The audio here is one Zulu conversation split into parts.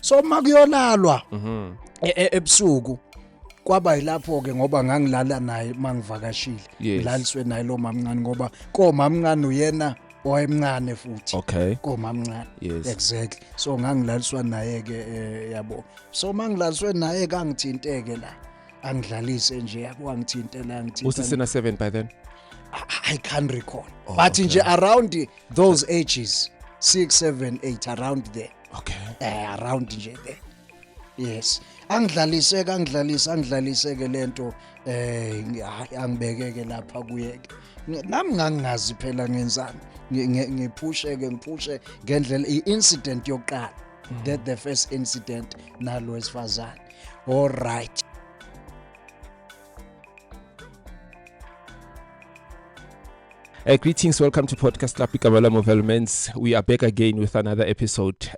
so makuyolalwa ebusuku kwaba yilapho ke ngoba ngangilala naye mangivakashile ngilaliswe naye lo mamncane ngoba ko mamncane uyena oyemncane futhi ko mamncane exactly so ngangilaliswa naye ke yabo so mangilaliswe naye kangithinteke la angidlalise nje yabo angithintela usisena 7 by then I can't recall but nje around those ages 6 7 8 around there around nje there yes angidlalise ke lento angibekeke lapha kuyeke nami ngangazi phela ngenzani ngiphushe ngendlela i-incident yokuqala that the first incident nalo wesifazane all right. Greetings, welcome to Podcast Club Ikamela Movements. We are back again with another episode.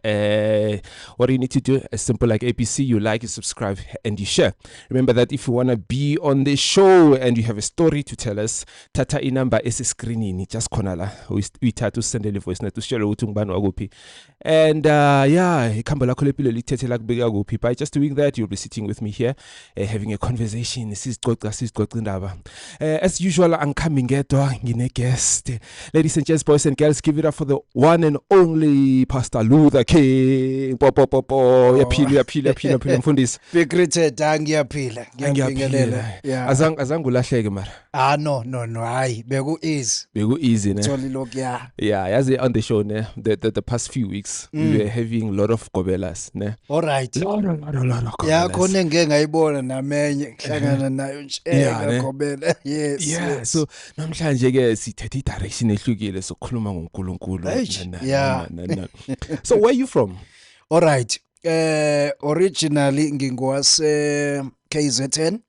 What you need to do is simple like ABC, you like, you subscribe, and you share. Remember that if you want to be on the show and you have a story to tell us, tata inamba is screening, just konala. We try to send a voice to share utungbano agopi. And Kambala kolepilo litete like big agopi. By just doing that, you'll be sitting with me here, having a conversation. As usual, I'm coming at ladies and gents, boys and girls, give it up for the one and only Pastor Luther King. Yaphila mfundisi. Bigrited ngiyaphila. Yeah. Azangu lahleke mara. No, hayi beku easy ne. Totally look yeah. Yeah, yazi on the show ne, the past few weeks we were having a lot of gobelas ne. All right. Lot of yeah, khona ngeke ngayibona namenye ngihlangana nayo nje gobela. Yes. Yeah, so namhlanje ke sithethe direction ehlukile sokukhuluma ngoNkulunkulu. So where are you from? All right. Originally ngingowase KZN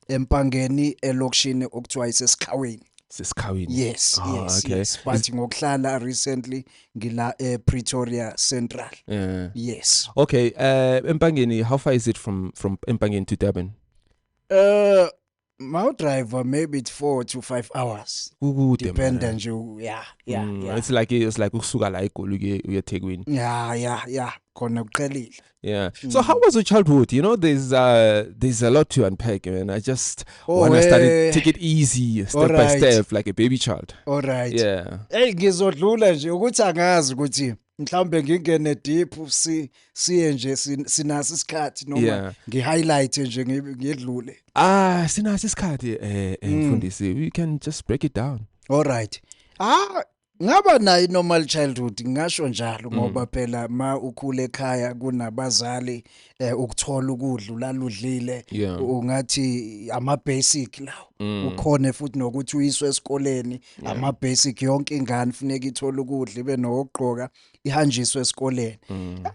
Empangeni elokishini okuthiwa isesikhaweni. Yes. But ngokuhlala recently ngila Pretoria Central. Yes. Okay, Empangeni, how far is it from Empangeni to Durban? My driver maybe it's 4 to 5 hours. Dependent you It's like ukusuka la eGoli uye eThekwini. Yeah. Khona uqhelile. Yeah. So how was your childhood? You know, there's a lot to unpack, man. I just want to take it easy, step by step, like a baby child. All right. Yeah. Hey, ngizodlula nje ukuthi angazi ukuthi mhlawumbe ngingene deep siye nje sinasi isikhathi noma ngi-highlight nje ngidlule. Sinasi isikhathi mfundisi, we can just break it down. All right. Ngaba nayo normal childhood ngisho njalo ngoba phela ma ukhule ekhaya kunabazali ukuthola ukudla ulaludlile ungathi ama basic lawo ukhona futhi nokuthi uyiswe esikoleni ama basic yonke ingane funeka ithola ukudla ibe nokugqoka ihanjiswe esikoleni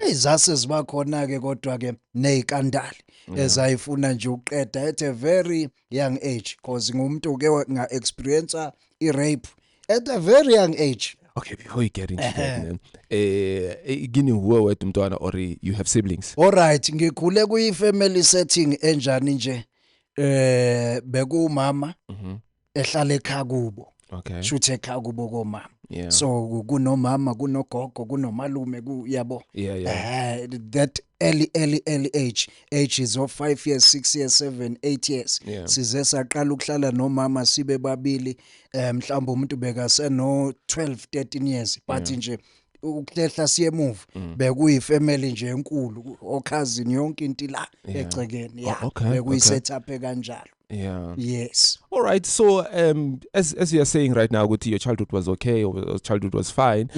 izase ziba khona ke kodwa ke nezikandali ezayifuna nje uqeda at a very young age because ngumuntu ke nga experience i-rape at a very young age. Okay, before you get into that, man, gini huwe wetu mtwana or you have siblings? All right, ngikhule kuyi-family setting enjani nje, beku mama, ehlala ekhaya kubo. Okay. Shuthe ekhaya kubo komama. Yeah. So kunomama, kunogogo, kunomalume, yabo. Yeah. That early age is of 5 years, 6 years, 7, 8 years. Yeah. Size saqala ukuhlala nomama sibe babili mhlawumbe umuntu bekase no 12 13 years but nje ukuhlehla siye move bekuyi family nje enkulu o cousin yonke into la egcekeni bekuyi setup kanjalo. Yeah. Yes. All right. So, as you are saying right now, your childhood was okay, or your childhood was fine,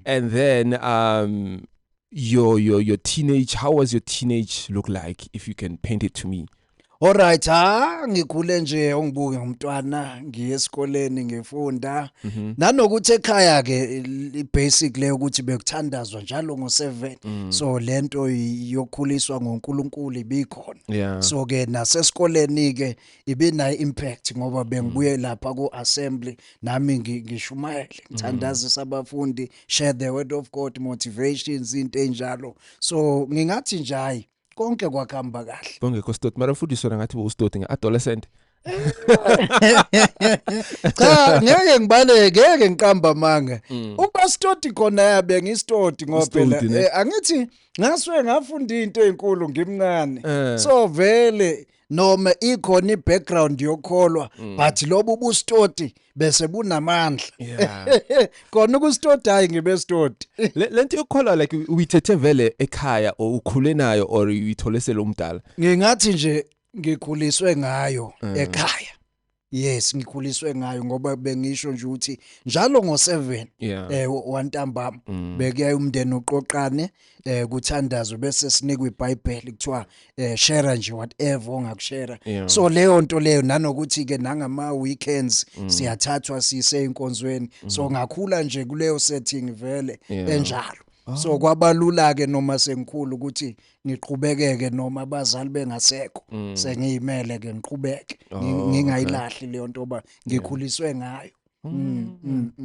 and then your teenage. How was your teenage look like? If you can paint it to me. All right, ngikhule nje ongibuke ngumntwana ngiye esikoleni ngifunda nanokuthi ekhaya ke basic le ukuthi bekuthandazwa njalo ngo7 so lento yokukhuliswa ngoNkulunkulu ibikhona so ke nasesikoleni ke ibinayo impact ngoba bengibuye lapha ku assembly nami ngishumayele ngithandaza abafundi share the word of God motivations into enjalo so ngingathi nje hayi konke kwakhamba kahle bongekho stoti mara futhi sona ngathi usitoti ngeadolescent Cha ngeke ngibaleke ngeke ngiqamba manga ukuba stoti khona yabe ngistoti ngoba phela angithi ngaswe ngafunda into ezinkulu ngimncane so vele noma ikhona ibackground yokholwa but lobu bustoti bese bunamandla khona ukustoti hayi ngibe stoti lento yokholwa like uyithethe vele ekhaya or ukhule nayo or uyithole selomdala ngingathi nje ngikhuliswe ngayo ekhaya yes ngikhuliswe ngayo ngoba bengisho nje ukuthi njalo ngo7 wantambama bekuya umndeni uqoqane kuthandazwe bese sinikwe iBhayibheli kuthiwa share nje whatever ongakushare so leyo nto leyo nanokuthi ke nangama weekends siyathathwa sise inkonzweni so ngakhula nje kuleyo setting vele enjalo so kwabalula ke noma sengikhulu ukuthi ngiqhubekeke noma abazali bengasekho sengiyimele ke ngiqhubeke ngingayilahli leyo nto ba ngikhuliswe ngayo.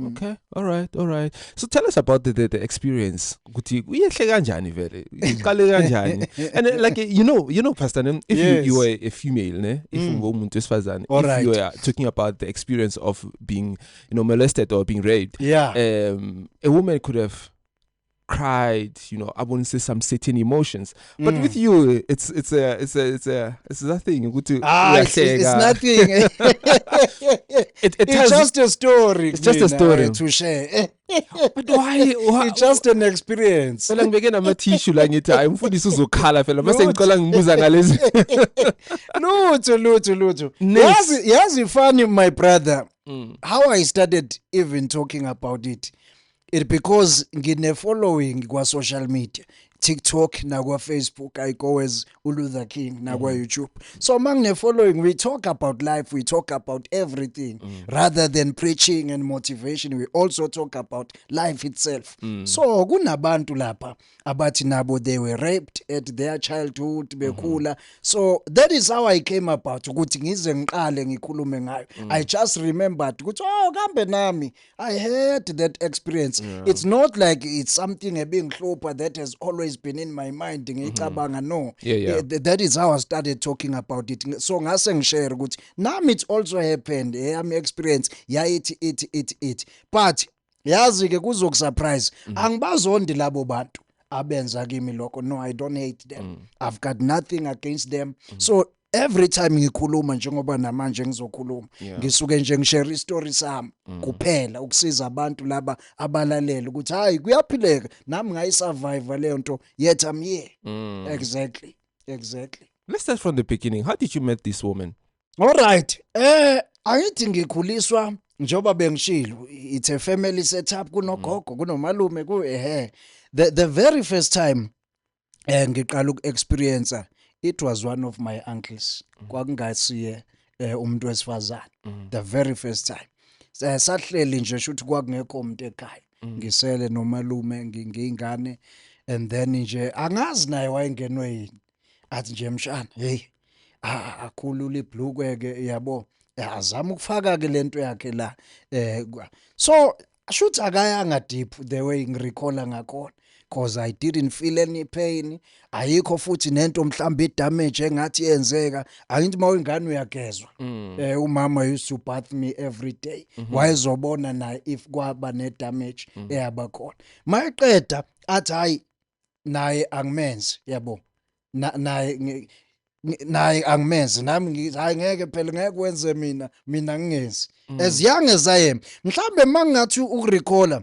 Okay, all right. So tell us about the experience. Ukuthi uyehle kanjani vele? Iqale kanjani? And like you know Pastor Nem, if you were a female, ne? If ungumuntu wesifazane, if you are talking about the experience of being, molested or being raped, a woman could have cried, I wouldn't say some certain emotions, but with you, it's nothing. It's nothing. It's just a story. It's just a story to share. But why? It's just an experience. Phela ngibeke nama tissue la ngithi hayi umfundisi uzokhala phela mase ngicela ngibuza ngalezi. Lutho. Yazi funny my brother. How I started even talking about it. Because ngine following kwa social media TikTok na kwa Facebook I go as uLuther King na kwa YouTube so mangine following we talk about life we talk about everything rather than preaching and motivation we also talk about life itself so kunabantu lapha abathi nabo they were raped at their childhood bekhula so that is how I came about ukuthi ngize ngiqale ngikhulume ngayo I just remembered ukuthi kambe nami I had that experience it's not like it's something ebingihlupha that has always been in my mind ngicabanga no that is how I started talking about it so ngase ngishare ukuthi nami it also happened yami experience it but yazi ke kuzokusurprise angibazondi labo bantu abenza kimi lokho no I don't hate them I've got nothing against them so every time ngikhuluma njengoba namanje ngizokhuluma ngisuke nje ngishare istory sami kuphela ukusiza abantu laba abalalela ukuthi hayi kuyaphileka nami ngayisurvive leyo nto yet I'm here exactly let's start from the beginning how did you meet this woman all right ayithi ngikhuliswa njoba bengishilo it's a family setup kunogogo kunomalume the very first time ngiqala ukuexperience it was one of my uncles kwakungasiye umuntu wesifazane the very first time sahleli nje shuthi kwakungekho umuntu ekhaya ngisele nomalume ngingane and then nje angazi naye wayengenwe yini athi nje mshana hey akhulula ibhlukwe ke yabo azama ukufaka ke lento yakhe la so shuthi akayanga deep the way ngirecalla ngakhona because I didn't feel any pain ayikho futhi nento mhlawumbe idamage engathi yenzeka angithi mawengane uyagezwa umama used to bath me every day wayezobona na if kwaba ne damage eyaba khona mayiqeda athi hayi naye angimenzi yabo naye angimenzi nami ngithi hayi ngeke phela ngeke wenze mina ngingenzi as young as I am mhlambe mangathi ukurecalla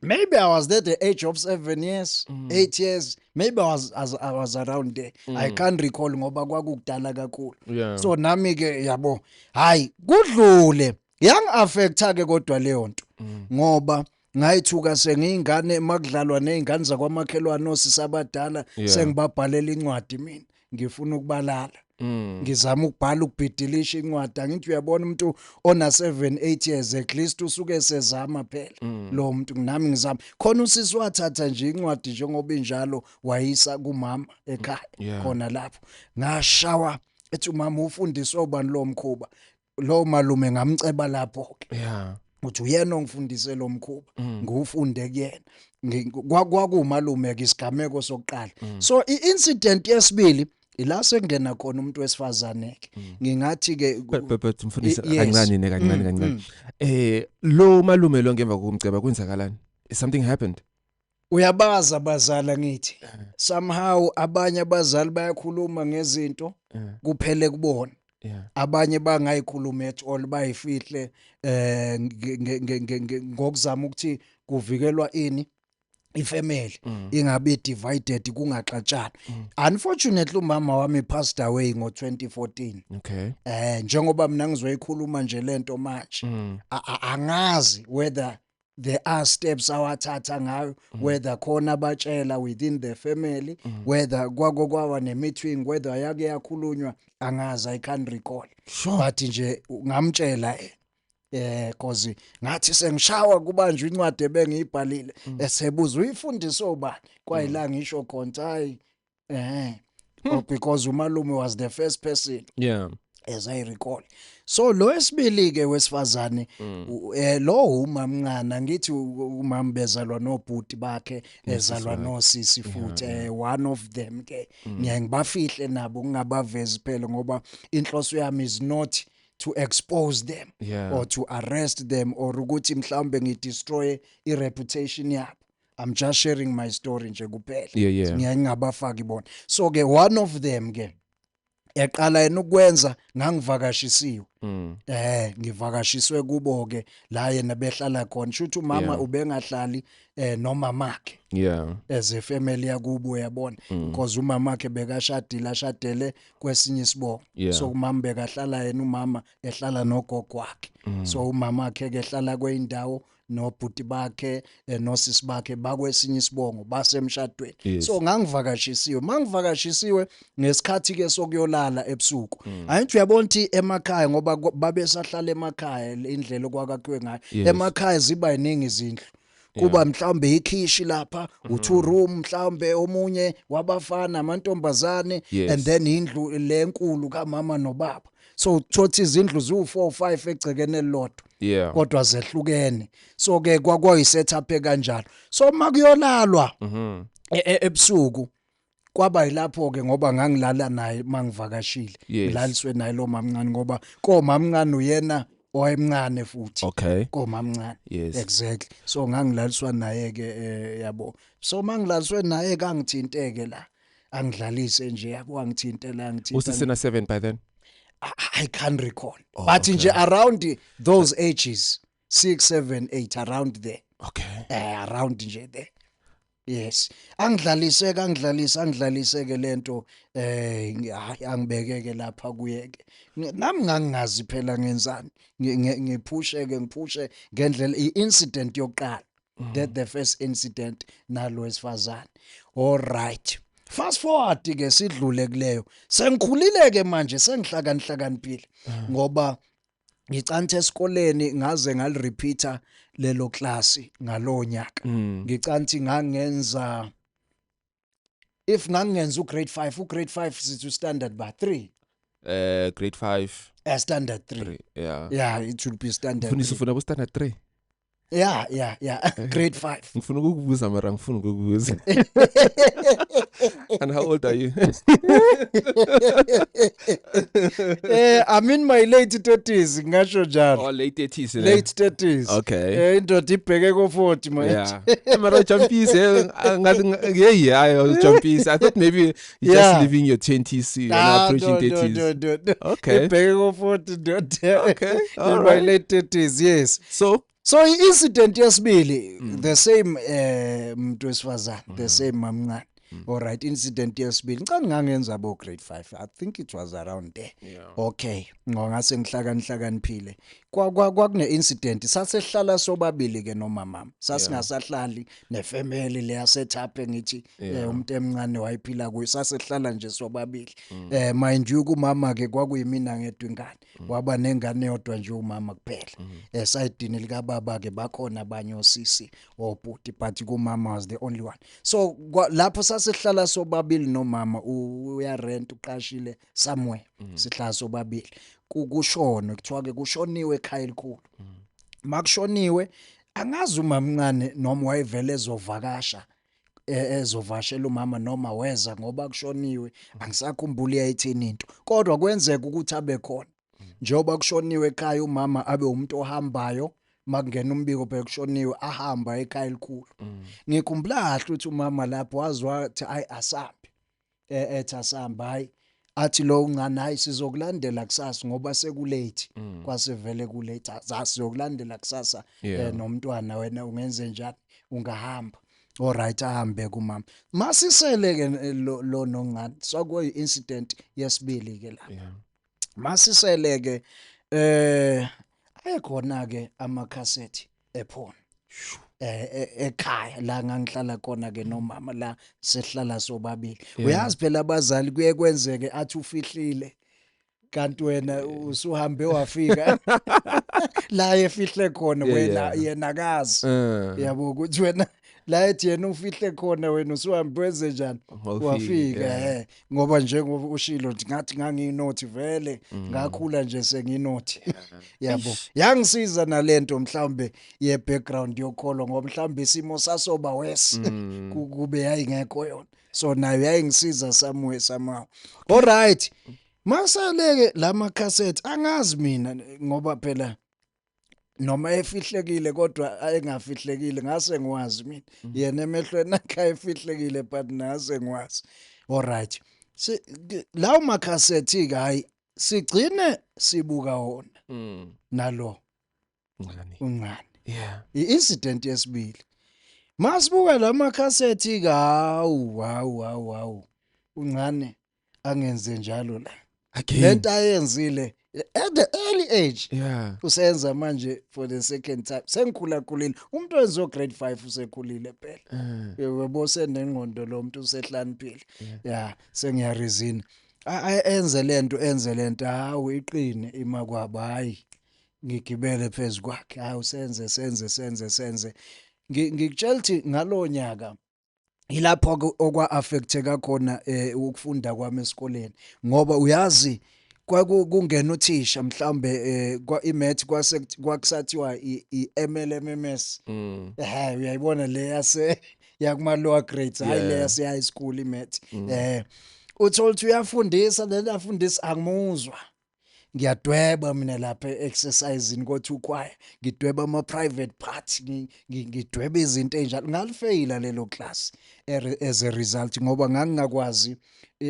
maybe I was there at the age of 7 years 8 years maybe I was around there I can't recall ngoba kwakudala kakhulu so nami ke yabo hayi kudlule yang affecta ke kodwa leyo nto ngoba ngayithuka sengiyingane makudlalwa nezingane zakwamakhelwane osisabadala sengibabhalela incwadi mina ngifuna ukubalala ngizama ukubhala ukubhidilisha incwadi angithi uyabona umuntu ona 7-8 years at least usuke sezama phela lo muntu nami ngizama khona usisi wathatha nje incwadi njengoba injalo wayisa kumama ekhaya khona lapho ngashawa ethi umama ufundiswa ubani lo mkhuba lo malume ngamceba lapho ke uthi uyena ongifundise lo mkhuba ngufunde kuyena kwakumalume ke isigameko sokuqala so iincident yesibili ila sengena khona umuntu wesifazane ke ngingathi ke but mfundisi kancane lo malume lo ngemva kokumceba kwenzakalani? Something happened. uyabaza abazali ngithi somehow abanye abazali bayakhuluma ngezinto kuphele kubona abanye bangayikhuluma at all bayifihle ngokuzama ukuthi kuvikelwa ini ifamily ingabe divided kungaxatshana. Unfortunately umama wami passed away ngo2014. Okay. Njengoba mina ngizoyikhuluma nje lento manje angazi whether there are steps awathatha ngayo whether khona abatshela within the family whether kwawa ne meeting whether yake yakhulunywa angazi, I can't recall. Sure. But nje ngamtshela cause ngathi sengishawa kubanjwe incwadi ebengiyibhalile esebuza uyifundise obani kwayila ngisho khonta hayi because umalume was the first person as I recall. So lo esibili ke wesifazane lo umamncane ngithi umama bezalwa nobhuti bakhe ezalwa nosisi futhi one of them ke ngiyangibafihle nabo ngingabavezi phela ngoba inhloso yami is not to expose them or to arrest them or ukuthi mhlawumbe ngidestroy ireputation yabo. I'm just sharing my story nje kuphela. Ngiyangabafaki bona. So ke one of them ke yaqala yena ukwenza ngangivakashisiwe. Ngivakashiswe kubo ke la yena behlala khona. Shuthi umama ubengahlali nomamakhe. As a family yakubo yabona because umama wakhe bekashadile kwesinye isibongo. So umama bekahlala yena umama ehlala nogogo wakhe. So umama wakhe ke ehlala kweindawo nobhuti bakhe nosisi bakhe bakwesinye isibongo basemshadweni. So ngangivakashisiwe mangivakashisiwe ngesikhathi ke sokuyolala ebusuku. Ayithi uyabona ukuthi emakhaya ngoba babesahlala emakhaya indlela okwakakhiwe ngayo emakhaya ziba iningi izindlu kuba mhlawumbe ikhishi lapha u2 room mhlawumbe omunye wabafana amantombazane and then indlu lenkulu kamama nobaba. So thothi izindlu ziwu4 5 egcekene lodwa kodwa zehlukene. So ke kwakwayi setup kanjalo. So makuyolalwa ebusuku kwaba yilapho ke ngoba ngangilala naye mangivakashile ngilaliswe naye lo mamncane ngoba ko mamncane uyena oyemncane futhi ko mamncane exactly. So ngangilaliswa naye ke yabo. So mangilaliswe naye kangithinteke la angidlalise nje yabo angithintela usisena 7 by then. I can't recall. But nje around those ages 6 7 8 around there. Around nje there. Yes. Angidlalise ke lento angibekeke lapha kuyeke. Nami ngangingazi phela ngenzani. Ngiphushe ngendlela i-incident yokuqala. That the first incident nalo wesifazane. All right. Fast forward ke sidlule kuleyo. Sengikhulile ke manje sengihlakaniphile ngoba ngicanthe esikoleni ngaze ngalirepeater lelo class ngalonyaka. Ngicanthe ngangenza if ngangenza ugrade 5 ugrade 5 sithi standard ba 3 grade 5 standard 3 it should be standard. Ufuna ku standard 3 grade 5. Ngifuna ukukubuza mara ngifuna ukukubuza. And how old are you? I'm in my late 30s ngasho njalo. Oh, late 30s. Late 30s. Okay. Indoda ibheke ko 40 manje. Mara jumpise ngathi jumpise. I thought maybe you just living your 20s and approaching 30s. Okay. Ibheke ko 40 ndoda. Okay. In my late 30s, yes. So incident yesibili the same umuntu wesifazane the same mamncane. All right, incident yesibili ngicanga ngangenza bo grade 5. I think it was around there. Okay, ngase ngihlakaniphile. Kwakune incident sasehlala sobabili ke nomama. Sasingasahlali nefamily le yaseThape ngithi umuntu emncane wayiphila kuyo sasehlala nje sobabili. Mind you kumama ke kwakuyimina ngedwa ingane. Waba nengane yodwa nje umama kuphela. Sayidini lika baba ke bakhona abanye osisi obhuti but kumama was the only one. So lapho sasehlala sobabili nomama uya rent uqashile somewhere. Sihlala sobabili. Kushona kuthiwa ke kushoniwe ekhaya elikhulu. Makushoniwe angazi umamncane noma wayevele ezovakasha ezovashela umama noma weza ngoba kushoniwe angisakhumbuli yayithini into kodwa kwenzeka ukuthi abe khona njengoba kushoniwe ekhaya umama abe umuntu ohambayo makungena umbiko bekushoniwe ahamba ekhaya elikhulu ngikhumbula kahle ukuthi umama lapho wathi ayi asambe ethi asamba hayi athi lo uncane hayi sizokulandela kusasa ngoba sekulate kwasevele kulate sizokulandela kusasa nomntwana wena ungenze njani ungahamba alright ahambe kumama masisele ke lo nongani sokuyi incident yesibili ke la masisele ke ayekhona ke amakhasethi ephone ekhaya la ngangihlala khona ke nomama la sehlala sobabili uyazi phela abazali kuye kwenzeke athi ufihlile kanti wena usuhambe wafika la efihle khona wena yena akazi yabo ukuthi wena la ethi yena ufihle khona wena usuhambe wenze njani wafika ngoba njengoba ushilo ngathi nganginothi vele ngakhula nje senginothi yabo yangisiza nalento mhlambe ye background yokholo ngoba mhlambe isimo sasoba wes kube yayingekho yona so nayo yayingisiza somewhere somehow alright masaleke lama cassette angazi mina ngoba phela noma efihlekile kodwa ayengafihlekile ngase ngiwazi mina yena emehlweni akhe efihlekile but ngase ngiwazi alright lawo makhasethi ke hayi sigcine sibuka wona nalo ungani i-incident yesibili masibuka lama cassette ke hawu ungane angenze njalo la lento ayenzile at the early age usenza manje for the second time sengikhulakhulile umuntu wenzo grade 5 usekhulile phela webo senengqondo lo muntu usehlaniphile sengiyarizina enze lento hawu iqine imakwabo hayi ngigibele phezulu kwakhe hawu senze ngikutshela ukuthi ngalonyaka ilapho okwa affecteka khona ukufunda kwami esikoleni ngoba uyazi kwakungena uthisha mhlambe kwa imath kwakusathiwa iMLMS uyayibona le yase yakuma lower grades hayi le yase high school imath uthola ukuthi uyafundisa le afundisa angimuzwa ngiyadweba mina lapha exercising kodwa ukwaya ngidweba ama private parts ngidweba izinto enjalo ngalifeyila lelo class as a result ngoba ngangingakwazi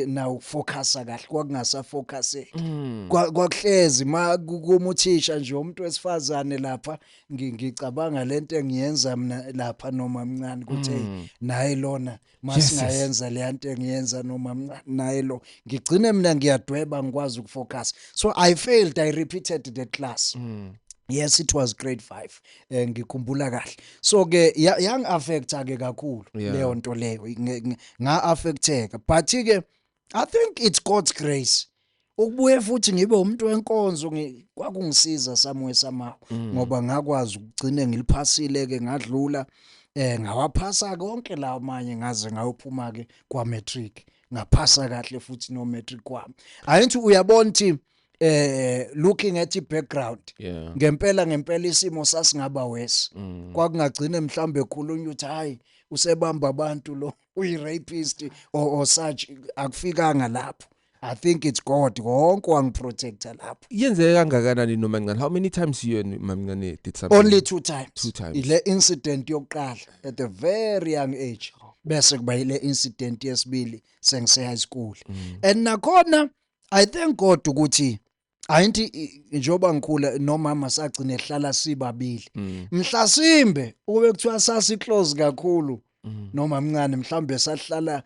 na ukufocusa kahle kwakungasafocuseki kwakuhlezi kumuthisha nje umuntu wesifazane lapha ngicabanga lento engiyenza mina lapha noma mncane ukuthi naye lona masingayenza le nto engiyenza noma mncane naye lo ngigcine mina ngiyadweba ngikwazi ukufocus so I failed I repeated the class yes it was grade 5 ngikhumbula kahle so ke yang affecta ke kakhulu leyo nto leyo nga affecteka but ke I think it's God's grace ukubuye futhi ngibe umuntu wenkonzo kwakungisiza somewhere somehow ngoba ngakwazi ukugcina ngiliphasile ke ngadlula ngawaphasa konke lawo manye ngaze ngayophuma ke kwa matric ngaphasa kahle futhi no matric kwami ayithi uyabona ukuthi looking at the background ngempela isimo sasingaba wese kwakungagcine mhlambe ekhulunywa ukuthi hayi usebamba abantu lo uyi-rapist or such akufikanga lapho I think it's God wonke wangiprotecta lapho yenzeke kangakanani noma ngani how many times you mamncane did something only two times ile incident yokuqala at a very young age bese kuba ile incident yesibili sengise high school and nakhona I thank God ukuthi ayinti njoba ngikhula nomama sagcina ehlala sibabili mhlasimbe ube kuthiwa sasi close kakhulu noma mncane mhlambe sahlala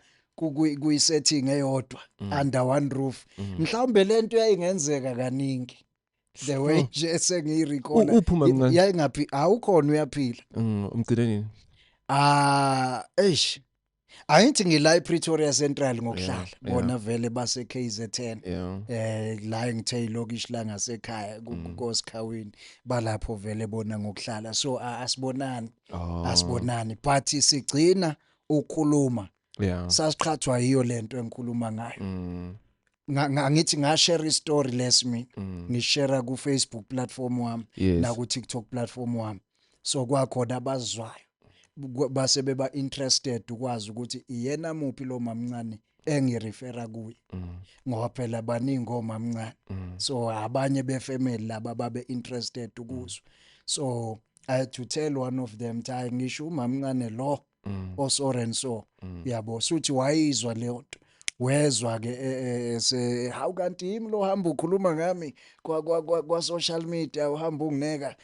kuyi setting eyodwa under one roof mhlambe lento yayingenzeka kaningi the way nje esengiyirecall yayingaphi awukhona uyaphila umgcineni ayithi ngila ePretoria Central ngokuhlala bona vele base KZN la ngithe ilokish la ngasekhaya kuKosikhawini balapho vele bona ngokuhlala so asibonani but sigcina ukukhuluma sasiqhathwa yiyo lento engikhuluma ngayo ngithi ngashare istory lesimi ngishare ku Facebook platform wami na ku TikTok platform wami so kwakhona abazwayo base beba interested ukwazi ukuthi iyena muphi lo mamncane engirefera kuye ngoba phela baningi omamncane so abanye befamily laba babe interested ukuzo so I had to tell one of them tay ngisho umamncane lo osorenso yabo suthi wayizwa le nto wezwa ke se how kanti yimi lo hamba ukhuluma ngami kwa social media uhamba ungineka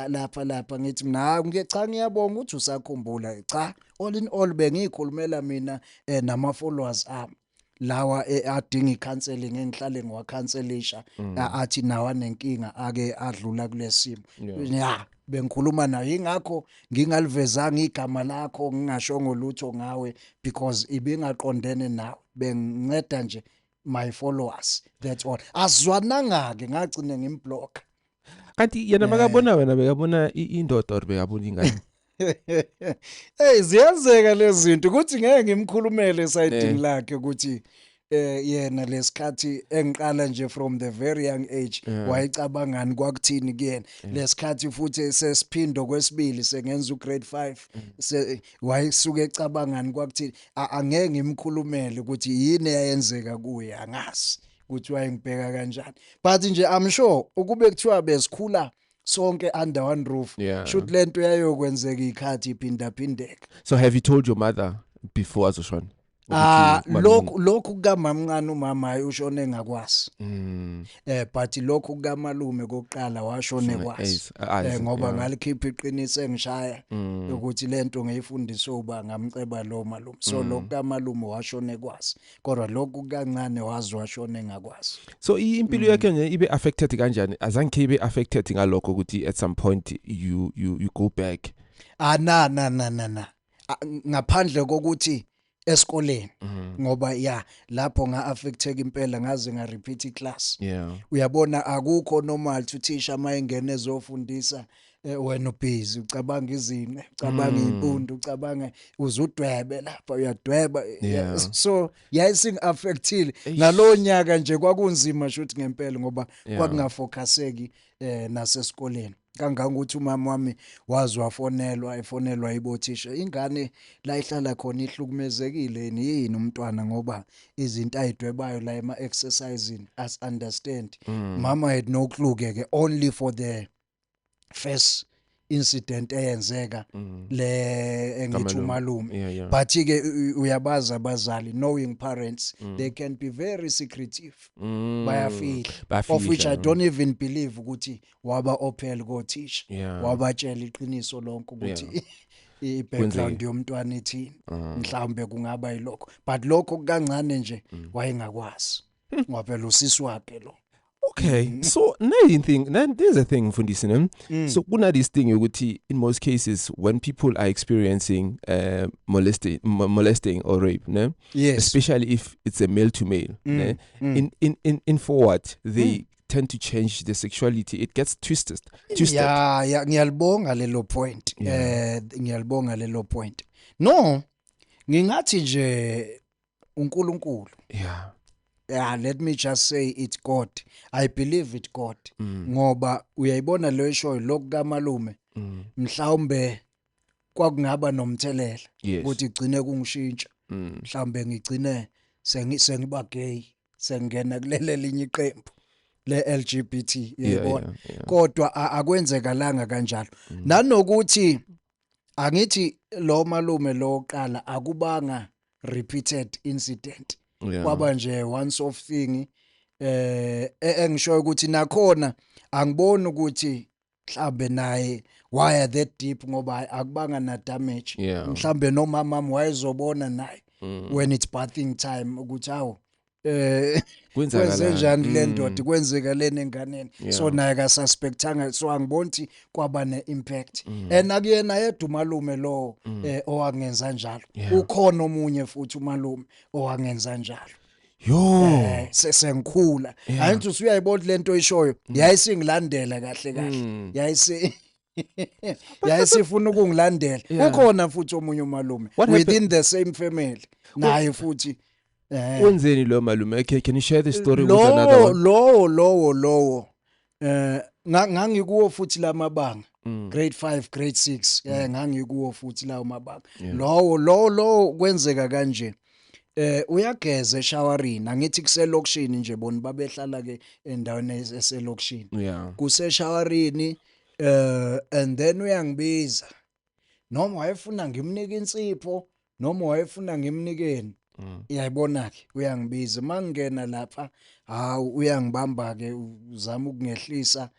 lapha ngithi mina cha ngiyabonga ukuthi usakhumbula cha all in all bengikhulumela mina nama followers ami lawa adinga icounseling engihlale ngiwacounselisha athi nawa nenkinga ake adlula kulesimo ya bengikhuluma nayo ingakho ngingalivezanga igama lakho ngingashongo lutho ngawe because ibingaqondene nawe benginceda nje my followers that's all azwananga ke ngagcina ngimblock kanti yena makabona wena bekabona indoda or bekabona ingane hey ziyenzeka lezi zinto ukuthi ngeke ngimkhulumele esayidini lakhe ukuthi yena lesikhathi engiqala nje from the very young age wayicabangani kwakuthini kuyena lesikhathi futhi sesiphindo kwesibili sengenza ugrade 5 wayisuke ecabangani kwakuthini angeke ngimkhulumele ukuthi yini yayenzeka kuye angazi ukuthi wayengibheka kanjani but nje I'm sure ukube kuthiwa besikhula sonke under one roof should lento yayokwenzeka ikhathi iphindaphindeka. So have you told your mother before azoshona? Lokhu kamamncane umama ushone ngakwazi but lokhu kamalume kokuqala washone kwazi ngoba ngalikhipha iqiniso engishaya ukuthi lento ngiyifundiswa uba ngamceba lo malume so lokhu kamalume washone kwazi kodwa lokhu kancane wazi washone ngakwazi. So impilo yakhe nje ibe affected kanjani azange ibe affected ngalokho ukuthi at some point you go back na ngaphandle kokuthi esikoleni ngoba lapho nga affecteka impela ngaze nga repeat iclass uyabona akukho normal to teacher mayengene ezofundisa wena ubhizi ucabanga izine ucabanga impundu ucabanga uzudwebe lapha uyadweba so yayising affectile ngalo nyaka nje kwakunzima shothi ngempela ngoba kwakungafocuseki nasesikoleni kangangokuthi umama wami wazi efonelwa ibothisha ingane la ihlala khona ihlukumezekile yini umntwana ngoba izinto ayidwebayo la ema exercising as understand mama had no clue ke only for the first incident eyenzeka le engithi umalume but ke uyabaza abazali knowing parents they can be very secretive bayafika of which I don't even believe ukuthi waba open ko teacher wabatshela iqiniso lonke ukuthi i-background yomntwana ithini mhlawumbe kungaba yilokho but lokho kancane nje wayengakwazi ngoba phela usisi wakhe lo. Okay, so there's a thing Fundisi, so kuna this thing ukuthi in most cases when people are experiencing molesting or rape, ne? Yes. Especially if it's a male to male, ne? In forward they tend to change the sexuality, it gets twisted. Yeah, ngiyalibonga lelo point. Ngiyalibonga lelo point. No, ngingathi nje uNkulunkulu. Let me just say it's God. I believe it God. Ngoba uyayibona lo show lokukamalume mhlawumbe kwakungaba nomthelela ukuthi igcine kungishintsha. Mhlawumbe ngigcine sengiba gay, sengena kulele linye iqembu le LGBT yayibona. Kodwa akwenzeka langa kanjalo. Nanokuthi angithi lo malume lo oqala akubanga repeated incident. Kwaba nje once off thing engisho ukuthi nakhona angiboni ukuthi mhlambe naye wire that deep ngoba akubanga na damage mhlambe nomama wami wayezobona naye when it's bathing time ukuthi awu kwenze njani le ndoda kwenzeka lena enganeni so naye ka suspectanga so angiboni ukuthi kwaba ne impact akuyena yedwa umalume lo owangenza njalo ukhona omunye futhi umalume owangenza njalo sesengikhula ayithi usuyayibona lento oyishoyo yayisingilandela kahle yayisifuna ukungilandela ukhona futhi omunye umalume within the same family naye futhi wenzeni lo malume can you share the story with another one? Lowo ngangikuwo futhi lamabanga grade 5 grade 6 ngangikuwo futhi lawo mabanga lo kwenzeka kanje uyageza eshawarini angithi kuselokishini nje bona babehlala ke endaweni eselokishini kuseshawarini and then uyangibiza noma wayefuna ngimnike insipho noma wayefuna ngimnikeni iyayibona ke uyangibiza mangena lapha uyangibamba ke uzama ukungehlisa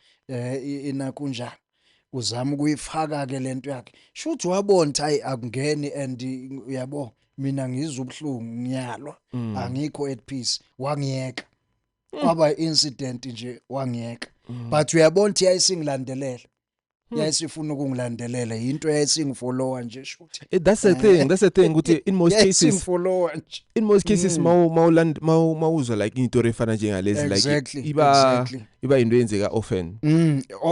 inakunjani uzama ukuyifaka ke lento yakhe shuthi wabona hayi akungeni and uyabo mina ngizwe ubhlungu ngiyalwa angikho at peace wangiyeka kwaba incident nje wangiyeka but uyabona ukuthi yayisingilandelela yayisifuna ukungilandelela into yayisingifollowa nje shuthi that's the thing ukuthi in most cases mawuzwa like into efana njengalezi like iba into yenzeka often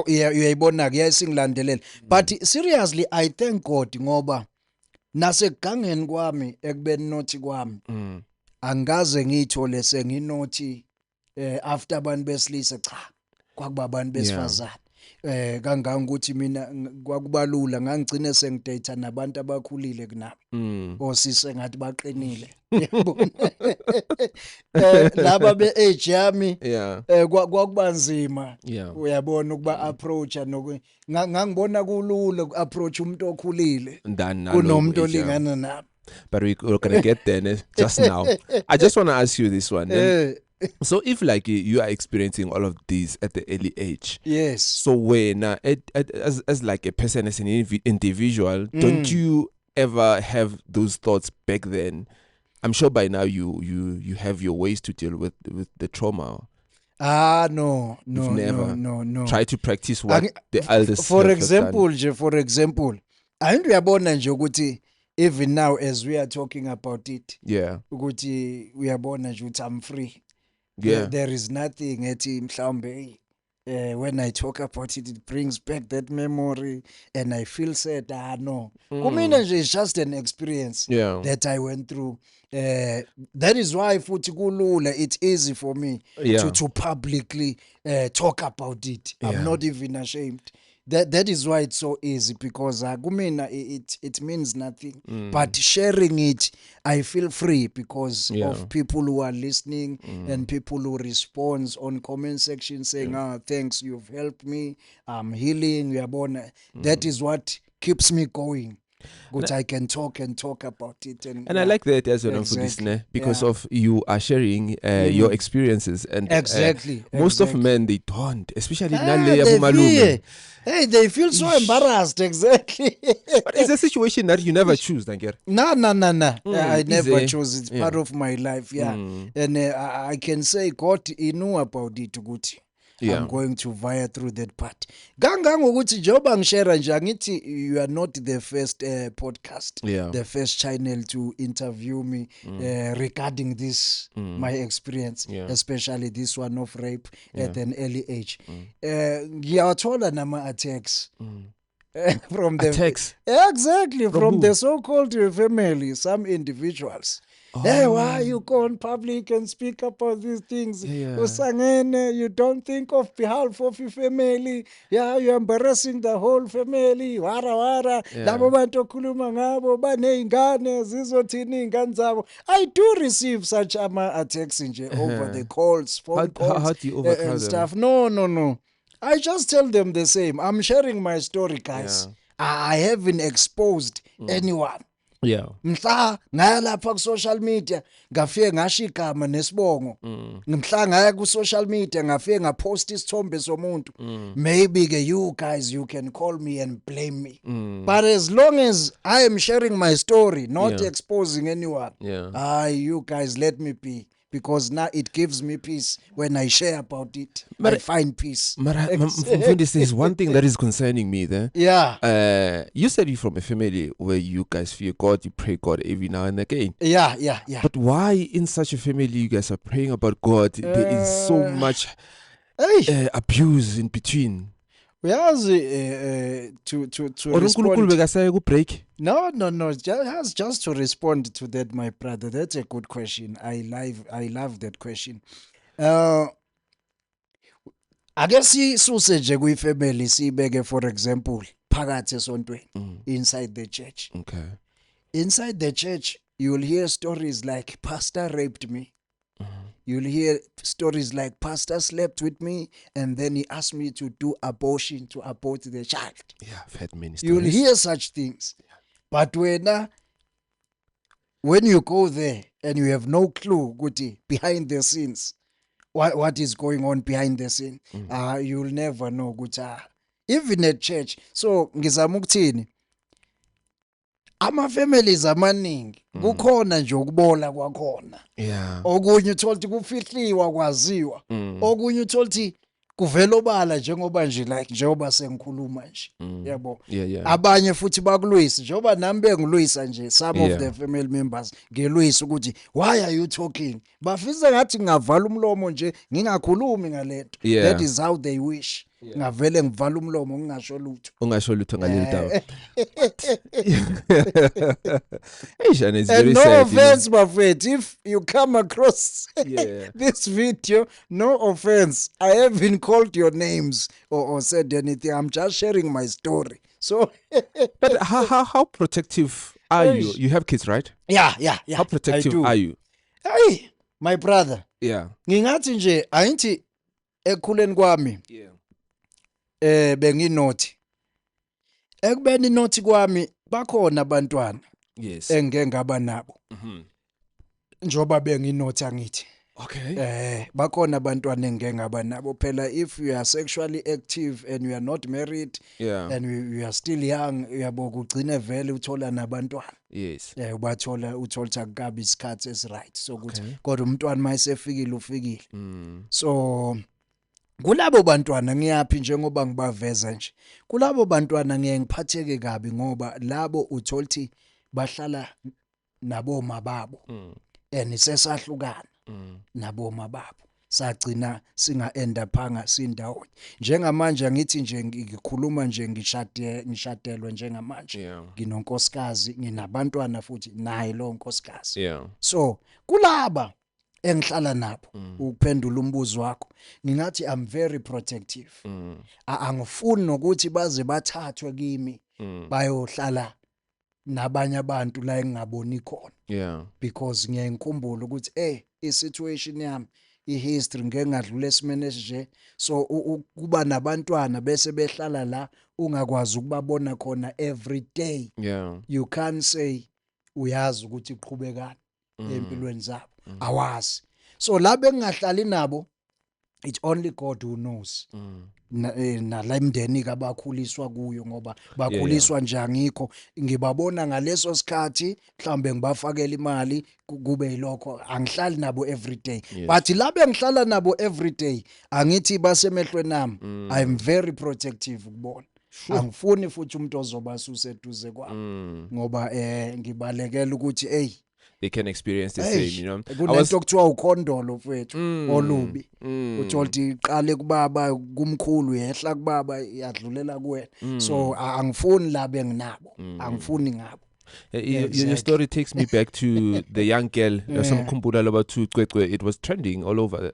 uyayibona ke yayisingilandelela but seriously I thank God ngoba nasekugangeni kwami ekubeni nothi kwami angaze ngithole senginothi after abantu besilisa cha kwakuba abantu besifazane kangangokuthi mina kwakubalula ngangigcine sengidate nabantu abakhulile kunami osise ngathi baqinile yabona laba beage yami kwakubanzima uyabona ukuba approacha ngangibona kulula uapproach umuntu okhulile kunomuntu olingana nami. But we're gonna get there just now. I just want to ask you this one. So if like you are experiencing all of these at the early age, yes. So when as like a person, as an individual, don't you ever have those thoughts back then? I'm sure by now you have your ways to deal with the trauma. No. Try to practice what the elders. For example, and uyabona nje ukuthi even now as we are talking about it, ukuthi uyabona nje ukuthi I'm free. There is nothing ethi mhlawumbe when I talk about it, it brings back that memory and I feel sad. No. Kumina nje is just an experience that I went through. That is why futhi kulula, it's easy for me to publicly talk about it. I'm not even ashamed. That is why it's so easy, because kumina it means nothing. But sharing it, I feel free because of people who are listening and people who respond on comment section saying, thanks, you've helped me, I'm healing, that is what keeps me going. But I can talk about it. And I like that as well for this, because of you are sharing your experiences. And most of men, they don't, especially they feel so embarrassed. Exactly. But it's a situation that you never choose, Danger. No. I never chose. It's part of my life. And I can say God, he knew about it. Good. I'm going to via through that part. Gangang ukuthi joba ngishare nje angithi you are not the first podcast, the first channel to interview me regarding this my experience, especially this one of rape at an early age. Ngiyathola nama attacks from the attacks. Exactly, from the so-called family, some individuals. Hey, why you go in public and speak about these things? Usangene, you don't think of behalf of your family. You're embarrassing the whole family. Wara. Labo bantu okhuluma ngabo baneingane zizothini ingane zabo. I do receive such attacks over the calls, phone calls, how do you overcome and stuff. No. I just tell them the same. I'm sharing my story, guys. I haven't exposed anyone. Mhla ngaya lapha ku social media ngafike ngasho igama nesibongo, mhla ngaya ku social media ngafike ngapost isithombe somuntu, maybe ke you guys you can call me and blame me, but as long as I am sharing my story, not exposing anyone, you guys let me be, because now it gives me peace when I share about it. I find peace. There's one thing that is concerning me there. You said you're from a family where you guys fear God, you pray God every now and again. Yeah. But why in such a family you guys are praying about God? There is so much abuse in between. To respond. No. Just to respond to that, my brother. That's a good question. I love that question. ake sisuse nje kuyifamily sibeke for example phakathi esontweni inside the church. Okay. Inside the church you'll hear stories like pastor raped me. You'll hear stories like pastor slept with me and then he asked me to do abortion to abort the child. Yeah, I've heard many stories. You'll hear such things. But when you go there and you have no clue behind the scenes, what is going on behind the scene, you'll never know. Even at church. So, ngizama ukuthini? Ama-families amaningi kukhona nje ukubola kwakhona. Yeah. Okunye uthola ukuthi kufihliwa kwaziwa. Okunye uthola ukuthi kuvela obala njengoba nje njengoba sengikhuluma nje. Yabo. Abanye futhi bakulwisa njengoba nami bengilwisa nje some of the family members ngelwisa ukuthi why are you talking? Bafisa ngathi ngavala umlomo nje ngingakhulumi ngalento. That is how they wish. Ngavele ngivala umlomo ngingasho lutho. Ungasho lutho ngaleli dawo. Asian is very sad. No offense, my friend. If you come across this video, no offense. I haven't called your names or said anything. I'm just sharing my story. So, but how protective are you? You have kids, right? Yeah. How protective are you? Hey, my brother. Yeah. Ngingathi nje ayithi ekukhuleni kwami. Yeah. Benginothi. Ekubeni nothi kwami bakhona abantwana. Yes. Engeke ngaba nabo. Njoba benginothi angithi. Okay. Bakhona abantwana engeke ngaba nabo phela if you are sexually active and you are not married and you are still young uyabo kugcine vele uthola nabantwana. Yes. Uthola akukabi isikhathi esiright so ukuthi kodwa umntwana mayisefikile ufikile. So kulabo bantwana ngiyaphi njengoba ngibaveza nje. Kulabo bantwana ngeke ngiphatheke kabi ngoba labo uthola ukuthi bahlala naboma babo. And sesahlukana naboma babo. Sagcina singa-enda phanga sindawonye. Njengamanje ngithi nje ngikhuluma nje ngishadelwe njengamanje. Nginonkosikazi, nginabantwana futhi naye lo nkosikazi. So kulaba engihlala nabo ukuphendula umbuzo wakho ngingathi I'm very protective. Angifuni nokuthi baze bathathwe kimi bayohlala nabanye abantu la engingaboni khona. Because ngiyengikhumbula ukuthi i-situation yami i-history ngeke ngadlula esimene esinje so kuba nabantwana bese behlala la ungakwazi ukubabona khona every day. You can't say uyazi ukuthi iqhubekani empilweni zabo. Awazi. So la bengahlali nabo it's only God who knows. La imndeni kabakhuliswa kuyo ngoba bakhuliswa nje angikho ngibabona ngaleso sikhathi mhlambe ngibafakela imali kube yilokho angihlali nabo every day but la bengihlala nabo every day angithi basemehlweni nami I'm very protective ukubona. Angifuni futhi umuntu ozobasusa eduze kwami ngoba ngibalekela ukuthi they can experience the same, you know. Kunento kuthiwa ukhondolo mfethu olubi. Utholti iqale kubaba kumkhulu yehla kubaba yadlulela kuwena. So angifuni la benginabo. Angifuni ngabo. Your story takes me back to the young girl. Samkhumbula loba to Cwecwe. It was trending all over.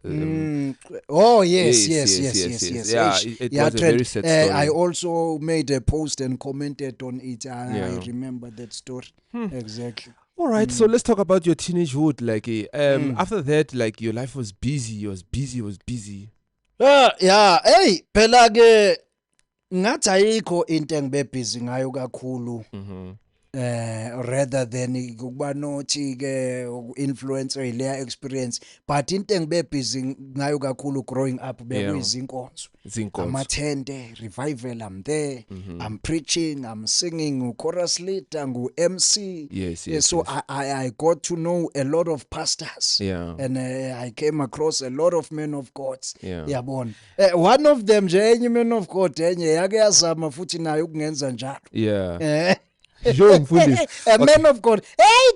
Oh yes. Yeah, it was a very sad story. I also made a post and commented on it. I remember that story. Exactly. All right, so let's talk about your teenagehood. Like, after that, like your life was busy. You was busy. Yeah. Hey, phela ke ngathi ayikho into engibe busy ngayo kakhulu. Rather than kuba nothi ke influencer leya experience but into engibe busy ngayo kakhulu growing up bekuyizinkonzo amathende revival I'm there I'm preaching I'm singing chorus leader ngu MC so I got to know a lot of pastors and I came across a lot of men of God yabona one of them nje enye man of God enye yake yazama futhi nayo ukungenza njalo a man of God hey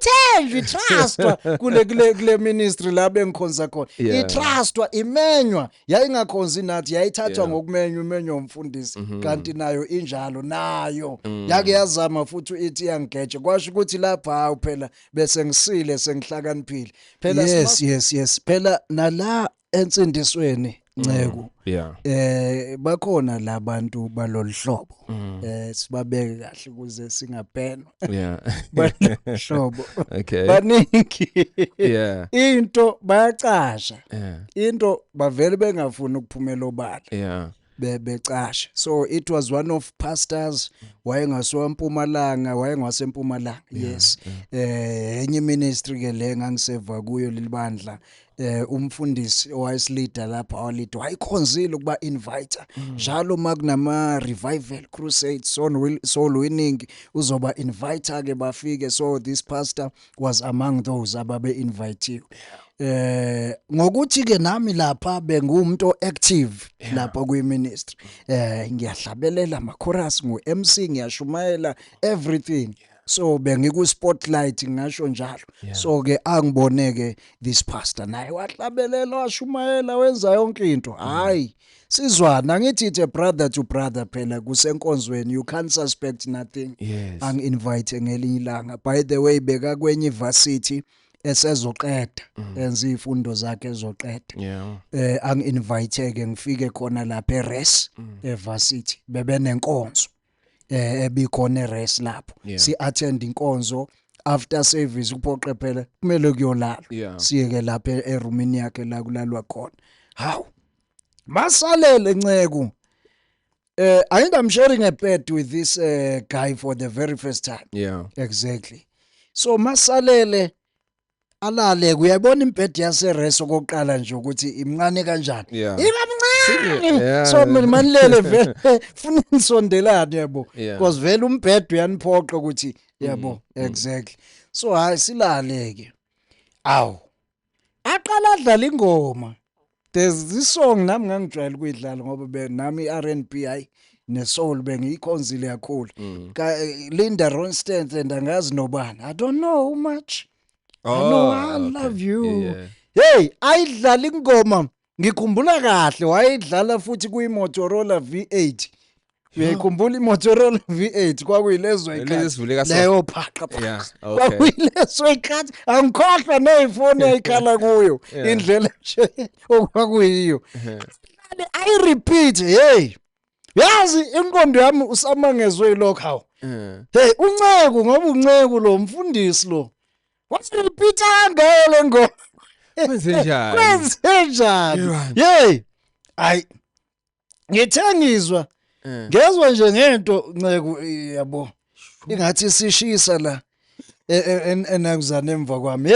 trustwa kule ministry la bengikhonza khona itrustwa imenywa yayingakhonzi nathi yayithathwa ngokumenywa umfundisi kanti nayo injalo nayo yake yazama futhi ithi yangeje kwasho ukuthi lapha phela bese ngisile sengihlakaniphile phela yes phela nala ensindisweni Nceku yeah bakhona labantu balolhlobo sibabeke kahle ukuze singabhenwa yeah balolhlobo okay baningi yeah into bayacasha yeah into bavele bengafuni ukuphumela obala yeah becasha. So it was one of pastors wayengaswampumalanga wayengasempumalanga yes enye ministry ke le ngangiseva kuyo lelibandla umfundisi owayesilida lapha awalida wayikhonzile ukuba inviter njalo makunama revival crusade soul winning uzoba inviter ke bafike. So this pastor was among those ababe invitee ngokuthi ke nami lapha bengumuntu active lapha kwi ministry ngiyahlabelela ama chorus ngo MC ngiyashumayela everything so bengiku spotlight ngisho njalo so ke angiboneke this pastor naye wahlabelela washumayela wenza yonke into hayi sizwana ngithi it's a brother to brother phela kusenkonzweni you can't suspect nothing ang invite ngelinye ilanga by the way beka kwenye varsity esezoqeda enza izifundo zakhe ezoqeda ang invite ke ngifike khona lapha eRes eVarsity bebenenkonzo ebikhona eRes lapho si attend inkonzo after service kuphoqe phela kumele kuyolala siyeke lapha eroomini yakhe la kulalwa khona hawu masalele Nceku I think I'm sharing a bed with this guy for the very first time exactly so masalele alale uyabona impedi yaseRes okokuqala nje ukuthi imncane kanjani imncane so mina manilele vele funa nisondelane yabo because vele umbhedo uyaniphoqa ukuthi yabo exactly so hayi silaleke aw aqala adlala ingoma there's this song nami ngangijwayele ukuyidlala ngoba nami R&B hayi nesoul bengiyikhonzile kakhulu Linda Ronstadt and angazi nobani I don't know much I love you. Hey, ayidlala ingoma ngikhumbula kahle wayidlala futhi kuyi Motorola V8. Uyayikhumbula iMotorola V8 kwakuyilezwe ikhathi leyo phaqa kwakuyilezwe ikhathi angikhohlwa nezifoni ayikhala kuyo indlela nje okwakuyiyo. I repeat hey yazi inqondo yami usamangezwe lokho hawo. Hey uNceku ngoba uNceku lo mfundisi lo wasipita ngale ngo kwenzenjani hey ay ngithengizwa ngezwe nje ngento Nceku yabo ingathi sishisa la enakuzana emva kwami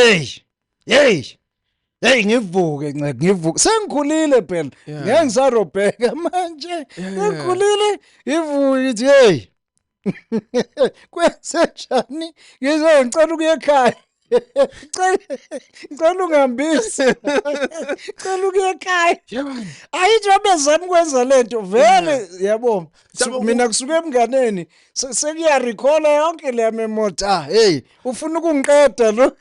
hey ngivuke Nceku ngivuke sengikhulile phela ngeke ngisarobheka manje ngikhulile ngivuke ngithi hey kwenzenjani ngizongicela ukuya ekhaya Ngicela ungihambise. Ngicela ukuya ekhaya. Ayijobe zami kwenza lento vele yabo. Mina kusuka emnganeni sekuya recall yonke le memota. Hey, ufuna ukungiqeda lo.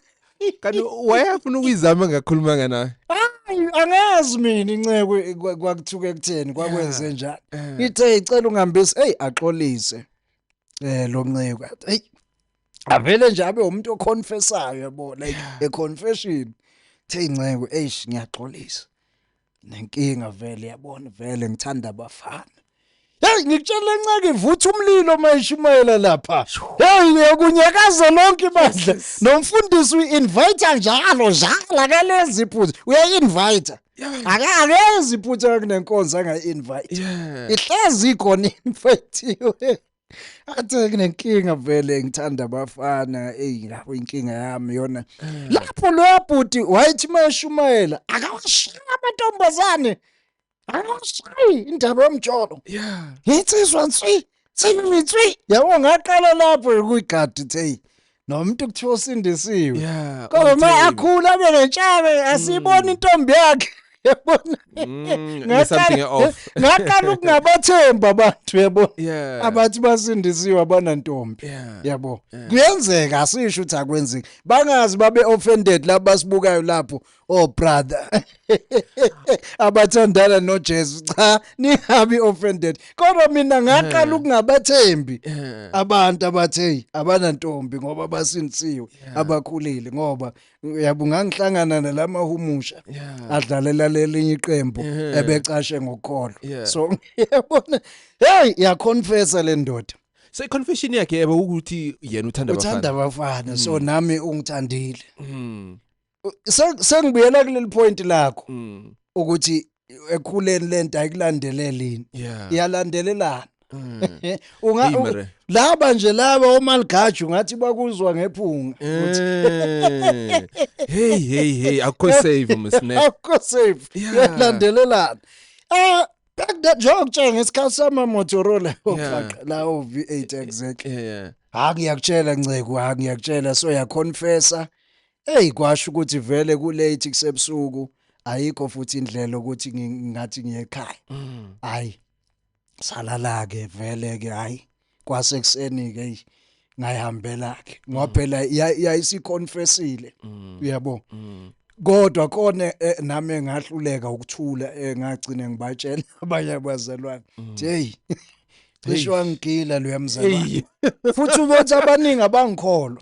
Kanti wayafuna ukuyizama ngakhuluma naye. Hayi angazi mina Nceku kwakuthuke ekutheni kwakwenze njani. Ngithe icela ungihambise. Hey axolise. Lo Nceku. Hey avele nje abe umuntu oconfessayo yabo like a confession the Nceku eish ngiyaxolisa nenkinga vele yabona vele ngithanda abafana hey ngikutshela Nceku ivutha umlilo mayishumayela lapha hey ukunyakaza lonke ibandla nomfundisi uinvite njalo akalezi iphutha uyainvite akakezi iphutha kunenkonzo angainvite ihlezi ikhona infectiwe athi kunenkinga vele ngithanda abafana lapho inkinga yami yona lapho lo bhuti wayithi mayishumayela akawashaya amantombazane akawashayi indaba yomjolo ngitsizwa nswi yabo ngaqala lapho kuyigadi hey nomuntu kuthiwa sindisiwe ngoba mayakhula benetshebe asibona intombi yakhe yabona ngaqala ukungabathemba abantu yabo abathi basindisiwe abanantombi yabo kuyenzeka asisho ukuthi akwenzeki bangazi babe offended laba basibukayo lapho oh brother abathandana noJesu cha ningabi offended kodwa mina ngaqala ukungabathembi abantu abathe abanantombi ngoba basindisiwe abakhulile ngoba uyabunga ngihlangana nalamahumusha adlalela lelinye iqembu ebecashe ngokholo so ngiyabona hey ya confessa le ndoda so i-confession yakhe yebo ukuthi yena uthanda abafana so nami ungithandile sengibuyela kuleli point lakho ukuthi ekhuleni lento ayikulandelelini iyalandelelana laba nje laba oMalgaju ngathi bakuzwa ngephunga hey akho save msne akho save iyalandelelana back that joke ngesikhathi sama Motorola lawo V8 exactly ngiyakutshela Nceko ngiyakutshela so ya confessa kwasho ukuthi vele ku late kusebusuku ayikho futhi indlela ukuthi ngathi ngiye ekhaya hayi salala ke vele ke hayi kwasekuseni ke ngayihambela ke ngoba phela yayisiconfessile uyabo kodwa kone nami ngahluleka ukuthula ngagcina ngibatshela abanye abazalwane hey cishe wangigila lo yamzalwane futhi ubothi abaningi abangikholwa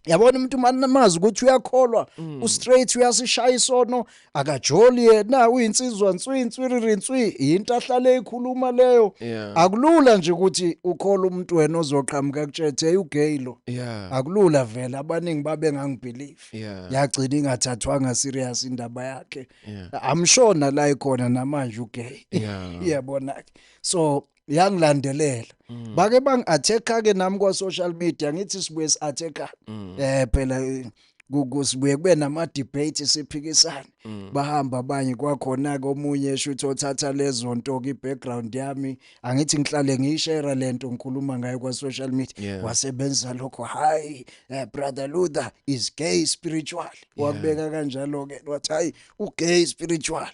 yabona umuntu manamazi ukuthi uyakholwa ustraight uyasishaya isono akajoli yena uyinsizwa nswiri into ahlale ekhuluma leyo akulula nje ukuthi ukholwa umuntu wena ozoqhamuka kuthethe ugay lo akulula vele abaningi babe ngangibelieve yagcina ingathathwanga serious indaba yakhe amshona la ikhona namanje ugay yabona so yangilandelela bake bangi-attack ke nami kwa social media ngithi sibuye si-attack phela kusibuye kube nama debate siphikisana bahamba abanye kwakhona ke omunye shuthi othatha lezo nto ke background yami angithi ngihlale ngiyishare lento ngikhuluma ngayo kwa social media wasebenza lokho hayi brother Luther is gay spiritual wakubeka kanjalo ke wathi hayi ugay spiritual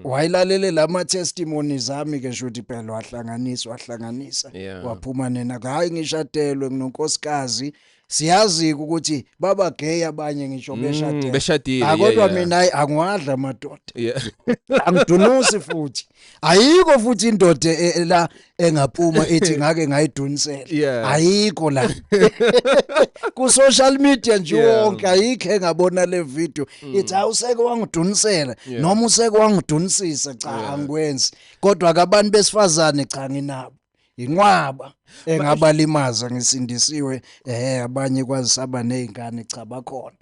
wayilalele lama testimonies zami ke shuthi phela wahlanganisa waphuma nena hayi ngishadelwe nginonkosikazi siyazi ukuthi baba gay abanye ngisho beshadile kodwa mina angiwadla amadoda angidunusi futhi ayikho futhi indoda la engaphuma ethi ngake ngayidunisela ayikho la ku social media nje wonke ayikho engabona le video ithi awuseke wangidunisela noma useke wangidunisisa cha angikwenzi kodwa akabantu besifazane cha nginabo inqwaba engabalimaza ngisindisiwe abanye kwazisaba nezingane cha bakhona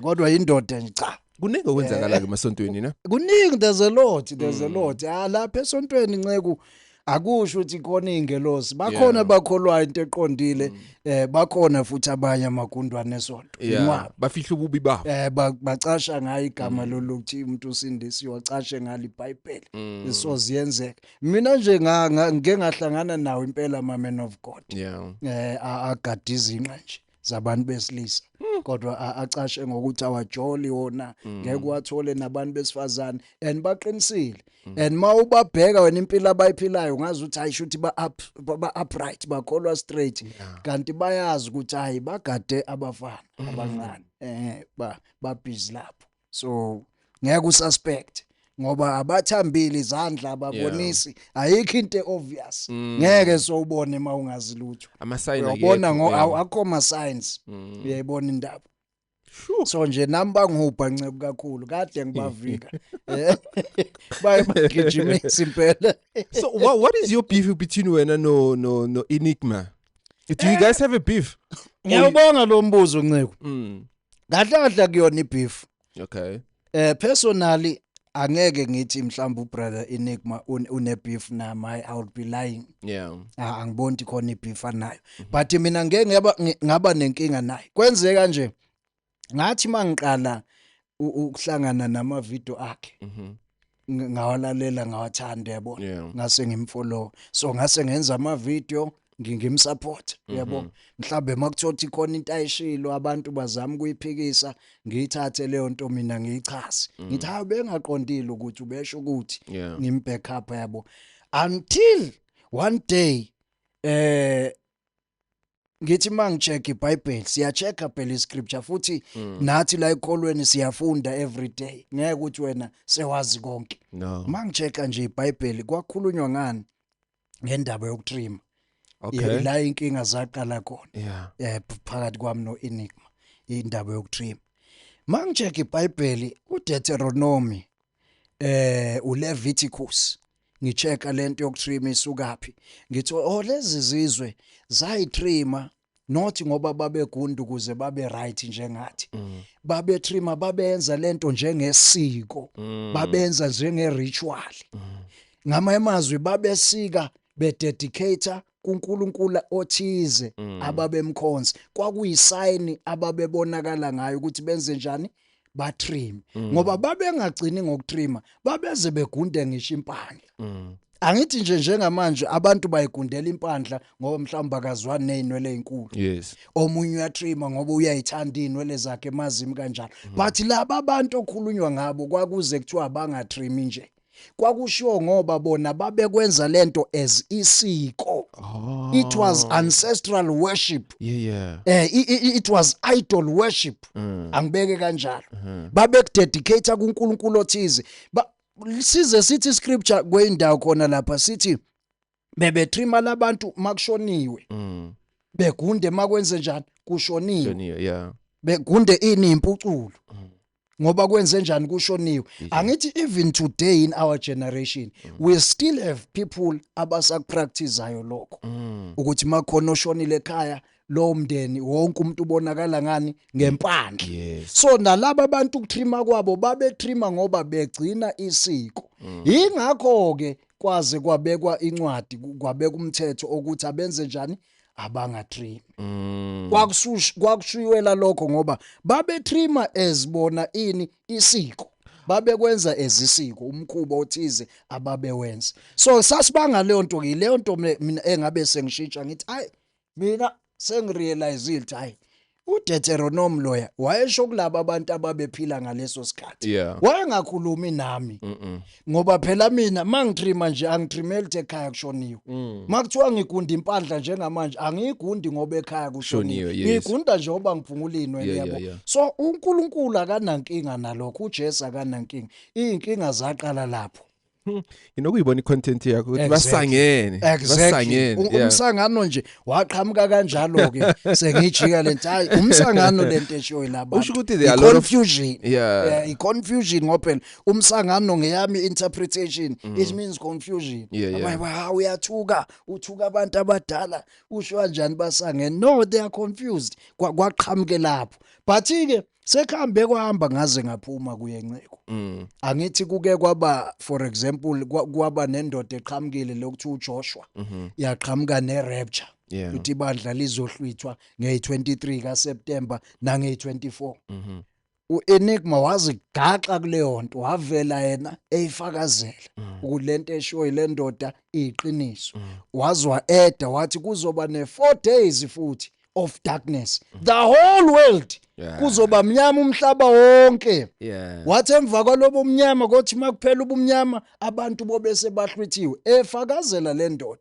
kodwa indoda nje cha kuningi okwenzakala ke emasontweni na kuningi there's a lot lapha esontweni Nceko akusho ukuthi khona ingelosi bakhona bakholwayo into eqondile bakhona futhi abanye amagundwane esonto inqwaba bafihla ububi babo bacasha ngayo igama lokuthi umuntu usindisiwe wacashe ngalo iBhayibheli isoziyenzeka mina nje ngeke ngahlangana nawo impela ama man of God agadiza inqanje zabantu besilisa kodwa acashe ngokuthi awajoli wona ngeke wathole nabantu besifazane and baqinisile and mawubabheka wena impilo abayiphilayo ngazi ukuthi ayishuthi ba upright bakholwa straight kanti bayazi ukuthi hayi bagade abafana abancane ba busy lapho so ngeke ususpect ngoba abathambili izandla ababonisi ayikho into obvious ngeke sowubone mawungazi lutho uyabona akho ama signs uyayibona indaba so nje nami bangihupha Nceko kakhulu kade ngibavika bayigijimisa impela so what is your beef between wena no Enigma do you guys have a beef ngiyabonga lo mbuzo Nceko kahle kuyona ibeef okay personally angeke ngithi mhlawumbe ubrother Enigma une beef nami I would be lying angiboni khona ibeef anayo but mina ngeke ngaba nenkinga naye kwenzeka nje ngathi mangiqala ukuhlangana nama video akhe ngawalalela ngawathanda yabona ngase ngimfollow so ngase ngenza ama video ngimsupport yabo mhlambe makuthothi khona into ayishilo abantu bazama ukuyiphikisa ngiyithathe leyo nto mina ngiyichaze ngithi hayi bengaqondile ukuthi ubesho ukuthi ngimbackup yabo until one day ngithi mangicheck iBhayibheli siya-checka phela iscripture futhi nathi la ekolweni siyafunda every day ngeke ukuthi wena sewazi konke no mangichecka nje iBhayibheli kwakhulunywa ngani ngendaba yokutrima okay la inkinga zaqala khona yeah phakathi kwami noEnigma indaba yokutrima mangicheck iBhayibheli uDeuteronomy uLeviticus ngichecka lento yokutrima isukaphi ngithi lezi zizwe zayitrima not ngoba babegunda ukuze babe right njengathi babetrima babenza lento njengesiko babenza njenge-ritual ngama emazwi babesika bededicate kuNkulunkulu othize ababemkhonza kwakuyisayini ababebonakala ngayo ukuthi benze njani batrima ngoba babengagcini ngokutrima babeze begunde ngisho impandla angithi nje njengamanje abantu bayigundela impandla ngoba mhlawumbe akazwani nezinwele ezinkulu yes omunye uyatrima ngoba uyayithanda inwele zakhe mazimi kanjalo but laba abantu okhulunywa ngabo kwakuze kuthiwa abangatrimi nje kwakushiwo ngoba bona babekwenza lento as isiko it was ancestral worship yeah it was idol worship angibeke kanjalo babekudedicate kuNkulunkulu othize size sithi scripture kweindawo khona lapha sithi bebetrima labantu makushoniwe begunde makwenze njani kushoniwe yeah begunde ini impuculo ngoba kwenze njani kushoniwe angithi even today in our generation we still have people abasakupracticeayo lokho ukuthi makhona oshonile ekhaya lo mndeni wonke umuntu ubonakala ngani ngempandla so nalabo abantu ukutrima kwabo babetrima ngoba begcina isiko ingakho ke kwaze kwabekwa incwadi kwabeka umthetho ukuthi abenze njani abangatrimi kwakushiyela lokho ngoba babetrima ezibona ini isiko babekwenza ezisiko umkhuba othize ababewenza so sasibanga leyo nto leyo nto mina engabe sengishintsha ngithi hayi mina sengirealizile ukuthi hayi uDeuteronomy loya wayesho kulabo abantu ababephila ngaleso sikhathi wayengakhulumi nami ngoba phela mina mangitrima nje angitrimeli ekhaya kushoniwe makuthiwa ngigunda impandla njengamanje angiyigundi ngoba ekhaya kushoniwe ngigunda nje ngoba ngivungula inwele yabo so uNkulunkulu akanankinga nalokho uJesu akanankinga inkinga zaqala lapho kuyibona icontent yakho ukuthi basangene umsangano nje waqhamuka kanjalo ke sengijika lento hayi umsangano lento eshoyo laba usho ukuthi there are a lot of confusion i-confusion ngoba umsangano ngeyami interpretation it means confusion uyathuka uthuka abantu abadala usho kanjani basangene no they are confused kwaqhamuke lapho but ke sekhambe kwahamba ngaze ngaphuma kuye nceko angithi kuke kwaba for example kwaba nendoda eqhamukile lokuthi uJoshua yaqhamuka neRapture uthi ibandla lizohlwithwa nge-23 kaSeptember nange-24 uEnigma wazigaxa kuleyo nto wavela yena eyifakazela ukuthi lento eshoyo le ndoda iqiniso wazwa eda wathi kuzoba ne4 days futhi of darkness the whole world kuzoba mnyama umhlaba wonke wathi emva kwalobo mnyama kothi makuphela ubumnyama abantu bobese bahlwithiwe efakazela le ndoda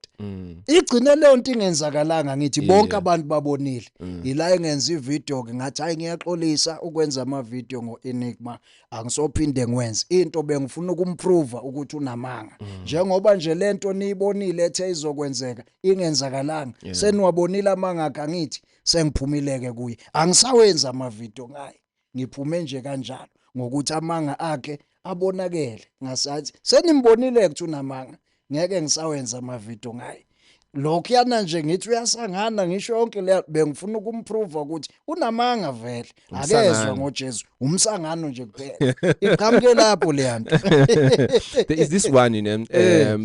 igcine leyo nto ingenzakalanga ngithi bonke abantu babonile ila engenza ivideo ke ngathi hayi ngiyaxolisa ukwenza ama video ngoEnigma angisophinde ngwenze into bengifuna ukumprove ukuthi unamanga njengoba nje lento niyibonile ethe izokwenzeka ingenzakalanga seniwabonile amanga akhe ngithi sengiphumileke kuye angisawenza amavideo ngaye ngiphume nje kanjalo ngokuthi amanga akhe abonakele ngasathi senimbonile ukuthi unamanga ngeke ngisawenza amavideo ngaye lokho yana nje ngithi uyasangana ngisho yonke le bengifuna ukumprove ukuthi unamanga vele akezwe ngoJesu umsangano nje kuphela iqhamuke lapho le yanto there is this one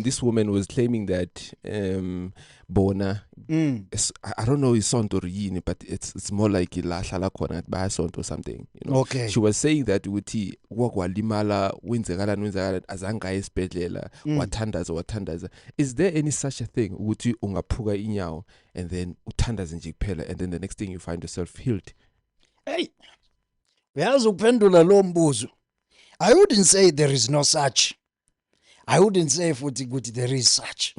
this woman was claiming that bona I don't know isonto yini but it's more like ilahla la khona ngathi bayasonto or something okay. She was saying that ukuthi kwakwalimala wenzekala azange ayesibhedlela wathandaza is there any such a thing ukuthi ungaphuka inyawo and then uthandaze nje kuphela and then the next thing you find yourself healed hey uyazi ukuphendula lo mbuzo I wouldn't say there is no such I wouldn't say futhi ukuthi there is such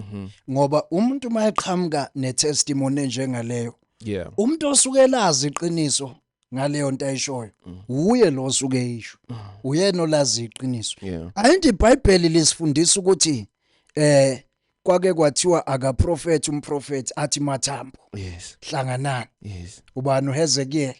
ngoba umuntu mayeqhamuka netestimony njengaleyo Yeah. Umuntu osuke lazi iqiniso ngaleyo nto ayishoyo uye lo osuke eyisho. Uyena olazi iqiniso. Ayinti iBhayibheli lisifundisa ukuthi kwake kwathiwa akaprofeti umprofeti athi Mathambo. Yes. Hlanganani. Yes. Ubani uHezekiel.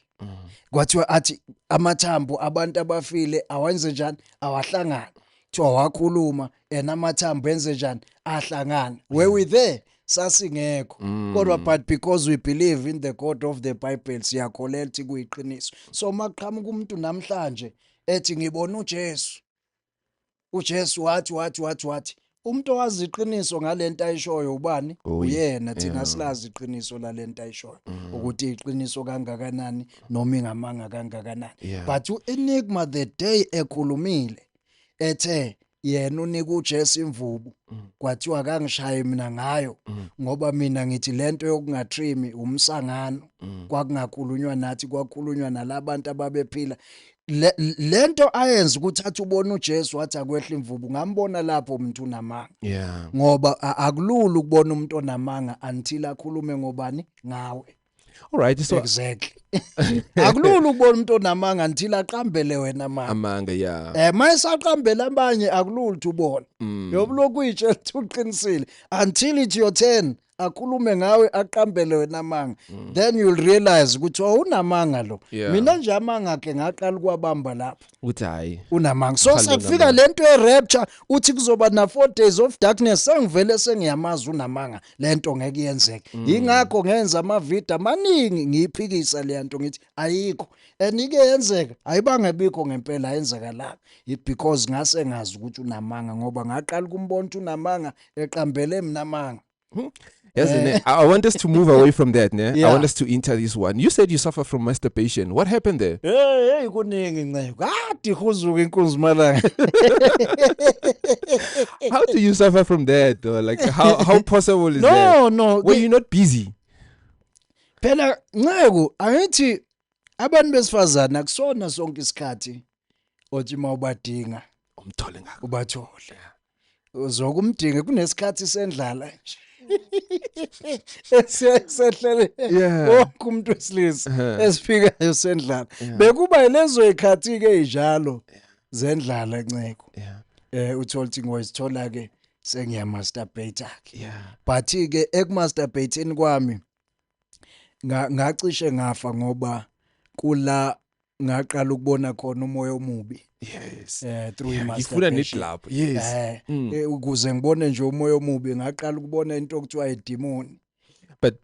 Kwathiwa athi amathambo abantu abafile awenze njani awahlangana. Kuthiwa wakhuluma amathambo enze njani ahlangana. Were we there? Sasingekho. Kodwa but because we believe in the God of the Bible siyakholelwa ukuthi kuyiqiniso. So maqhamuka umuntu namhlanje ethi ngibona uJesu. uJesu wathi umuntu owazi iqiniso ngalento ayishoyo ubani? Uyena. Thina silazi iqiniso lalento ayishoyo ukuthi iqiniso kangakanani noma ingamanga kangakanani. But uEnigma the day ekhulumile ethe yena unika uJesu imvubu kwathiwa kangishaye mina ngayo ngoba mina ngithi lento yokungatrimi umsangano kwakungakhulunywa nathi kwakhulunywa nalabantu ababephila. Lento ayenza ukuthi athi ubona uJesu wathi akwehla imvubu ngambona lapho umuntu unamanga. Ngoba akulula ukubona umuntu onamanga until akhulume ngobani ngawe. Alright, so exactly. Akulula ukubona umuntu onamanga until aqambele wena amanga. Yeah. Mayisaqambela abanye akulula ukuthi ubone. Yobulokhu uyitshela ukuthi uqinisile until it's your turn akhulume ngawe aqambele wena amanga. Then you'll realize ukuthi unamanga lo. Mina nje amanga akhe ngaqala kwabamba lapha. Uthi hayi unamanga. So sakufika lento yerapture uthi kuzoba na 4 days of darkness sengivele sengiyamaza unamanga lento ngeke yenzeke. Ingakho ngenza amavideo amaningi ngiyiphikisa le nto ngithi ayikho. Enike yenzeka ayibangebikho ngempela yenzeka la. Because ngase ngazi ukuthi unamanga ngoba ngaqala kumbona ukuthi unamanga eqambele mina amanga. Yes, I want us to move away from that. I want us to enter this one. You said you suffer from masturbation. What happened there? Hey, kuningi ncebo. Kade ihuzuka inkunzi malanga. How do you suffer from that though? Like how possible is that? No. Were you not busy? Phela ncebo, angithi abantu besifazana akusona sonke isikhathi othi mawubadinga umthole ngakho ubathole. Uzokumdinga kunesikhathi sendlala nje. Sehlele wonke umuntu wesilisa esifikayo sendlala bekuba lezo ikhathi ke njalo zendlala nceko uthola ukuthi ngoyisithola ke sengiyamasturbate ke but ke ekumasturbateini kwami ngacishe ngafa ngoba kula ngaqala ukubona khona umoya omubi. Yes. Through ifuna neglap. Yes. Ukuze ngibone nje umoya omubi ngaqala ukubona into okuthiwa idemon. But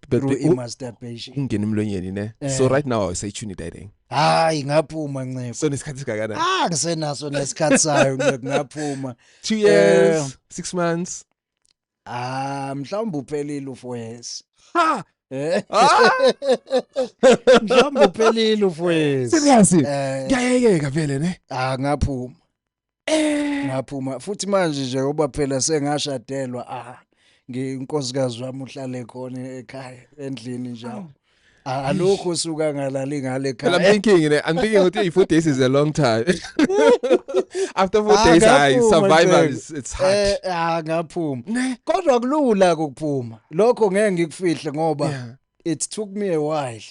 masturbation ungena emlonyeni ne. So right now sayithuni dating. Hayi ngaphuma ncebo. So nesikhathi sikakana. Ngisenaso nesikhathi sayo ngaphuma. 2 years, 6 months. Mhlawumbe uphelile u4 years. Ha. Mhlawumbe uphelile u4 years. Serious? Ngiyayeka vele ne. Ngaphuma. Ngaphuma futhi manje nje ngoba phela sengashadelwa nginkosikazi wami uhlale khona ekhaya endlini njalo. Alokho usuka ngalali ngale ekhaya. I'm thinking ukuthi 4 days is a long time. After 4 days survival it's hard. Ngaphuma. Kodwa kulula ukuphuma. Lokho ngeke ngikufihle ngoba it took me a while.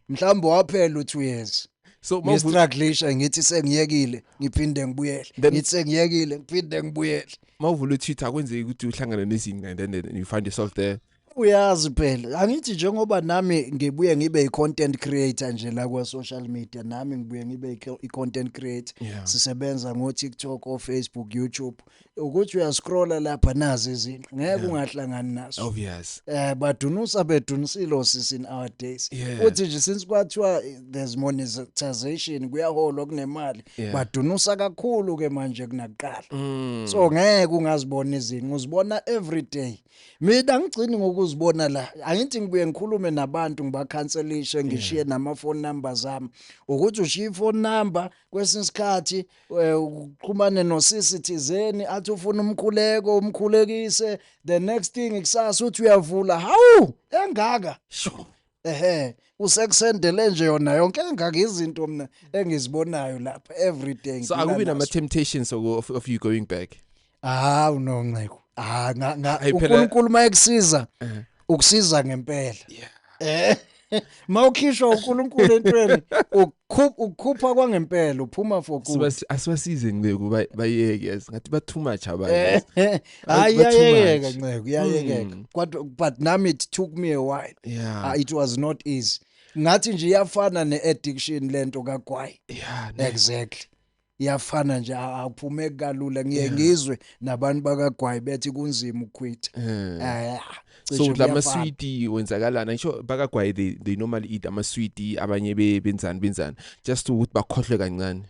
Mhlawumbe waphela u2 years. So ngistruggle ngithi sengiyekile ngiphinde ngibuyele. Ngithi sengiyekile ngiphinde ngibuyele. Mawuvula uTwitter kwenzeka ukuthi uhlangane nezinto and then you find yourself there. Uyazi phela angithi njengoba nami ngibuye ngibe i-content creator nje la kwa social media nami ngibuye ngibe i-content creator sisebenza ngo-TikTok o Facebook YouTube ukuthi uyascrolla lapha nazi izinto ngeke ungahlangani nazo obvious badunusa bedunisilo in our days uthi nje since kwathiwa there's monetization kuyaholwa kunemali badunusa kakhulu ke manje kunakuqala so ngeke ungazibona izinto uzibona every day. Mina ngicini ngokuzibona la angithi ngibuye ngikhulume nabantu ngibakhanselishe ngishiye nama-phone numbers zami ukuthi ushiye iphone number kwesinye isikhathi uxhumane nosisi thizeni athi ufuna umkhuleko umkhulekise the next thing ikusasa uthi uyavula hawu engaka usekusendele nje yona yonke engaka izinto mina engizibonayo lapha every day. So akubi nama-temptations of you going back? No nceko. uNkulunkulu mayekusiza ukusiza ngempela. Mawukhishwa uNkulunkulu entweni ukukhupha kwangempela uphuma for good. Asiwasize ngeke bayeke yazi ngathi ba too much abantu. Ayayeka nceke uyayekeka. But nami it took me a while. Yeah. It was not easy. Ngathi nje iyafana neaddiction lento kaGwayi. Yeah. Exactly. Iyafana nje awuphume kalula ngiyengizwe nabantu bakaGwayi bethi kunzima ukuquit. So lama sweetie wenzakalana ngisho bakaGwayi they normally eat ama sweetie abanye benzani just ukuthi bakhohlwe kancane.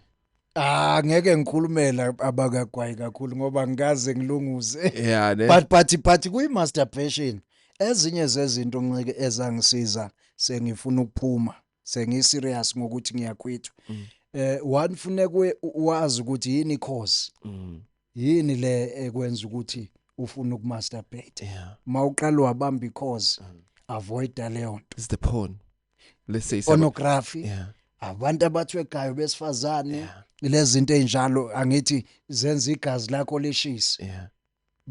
Ngeke ngikhulumela abakaGwayi kakhulu ngoba ngikaze ngilunguze. Yeah, but kuyi masturbation ezinye zezinto nceke ezangisiza sengifuna ukuphuma sengiserious ngokuthi ngiyaquit. One funeka wazi ukuthi yini cause. Yini le ekwenza ukuthi ufuna ukumasturbate. Mawuqala wabamba because avoid leyo nto. It's the porn. Let's say pornography. Abantu abathwegayo besifazane lezi zinto ezinjalo angithi zenza igazi lakho lishise.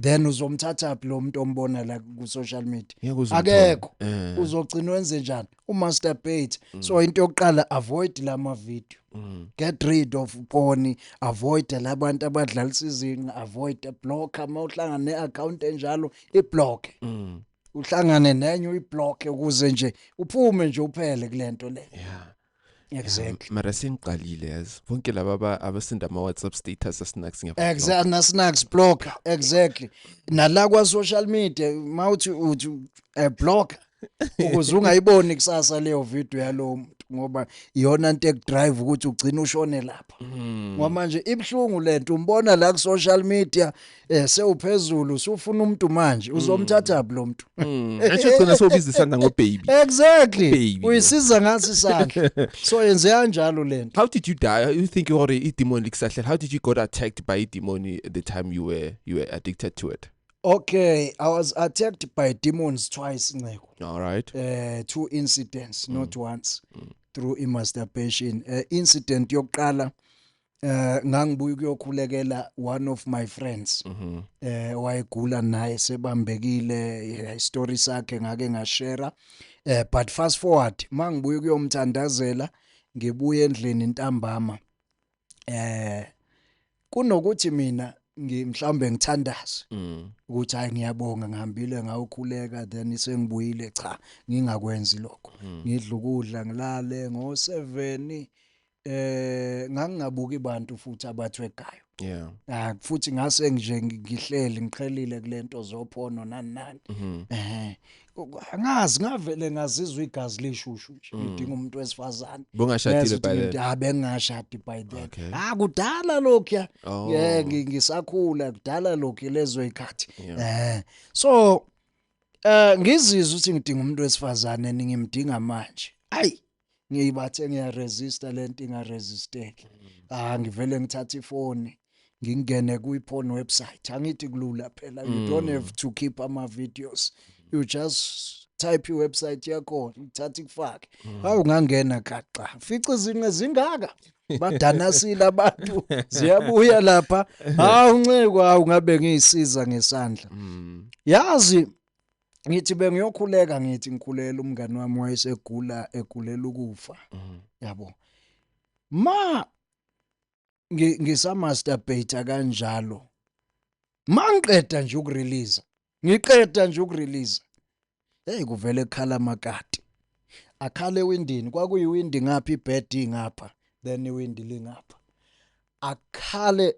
Then uzomthatha lo muntu ombona la ku social media. Akekho. Uzogcina wenze njani? Umasturbate. So into yokuqala avoid lama video. Get rid of porn, avoid labantu abadlalisa izinqa, avoid blocker mawuhlangana neaccount enjalo iblock. Uhlangane nenye uyiblock ukuze nje uphume nje uphele kulento le. Exactly. Mara sengiqalile yazi. Bonke laba abasinda ama WhatsApp status asinax ngiyabona. Exactly, nasinax block. Exactly. Nala kwa social media mawuthi block ukuze ungayiboni kusasa leyo video yalo muntu ngoba iyona into ekudrive ukuthi ugcine ushone lapha. Ngoba manje ibhlungu lento umbona la ku social media sewuphezulu usufuna umuntu manje uzomthatha lo muntu. Ngisho khona sobizisana ngo baby. Exactly. Uyisiza ngasi isandla. So yenze kanjalo lento. How did you die? You think you already demon likusahlela? How did you got attacked by demon at the time you were addicted to it? Okay, I was attacked by demons twice. All right. 2 incidents, not once, through masturbation. Incident yokuqala ngangibuya ukuyokhulekela one of my friends. Wayegula naye sebambekile story sakhe ngake ngashare. But fast forward, mangibuya ukuyomthandazela ngibuye endlini ntambama. Kunokuthi mina mhlawumbe ngithandaza ukuthi hayi ngiyabonga ngihambile ngawukhuleka then sengibuyile cha ngingakwenzi lokho ngidla ukudla ngilale ngo7 ngangingabuki abantu futhi abathwegayo futhi ngase nje ngihleli ngiqhelile kulento zophono nani angazi ngavele ngazizwa igazi lishushu nje ngidinga umuntu wesifazane bongashadile by then bengashadi by then kudala lokho ngisakhula kudala lokho lezo ikhathi so ngizizwa ukuthi ngidinga umuntu wesifazane ningimdinga manje ayi ngiyibathe ngiyaresista lento ingaresisteki ngivele ngithatha ifoni ngingene kuyiporn website angithi kulula phela you don't have to keep ama videos you just type iwebsite yakho uthatha ikufake awungangena gaqa fica izinqe zingaka badanasile abantu ziyabuya lapha uncekwa ungabe ngiyisiza ngesandla yazi ngithi bengiyokhuleka ngithi ngikhulela umngani wami wayesegula egulela ukufa yabo ngisamasturbate kanjalo mangiqeda nje ukurelease hey kuvele ekhala makati akhale ewindini kwakuyiwindi ngapha ibed ngapha then iwindi lingapha akhale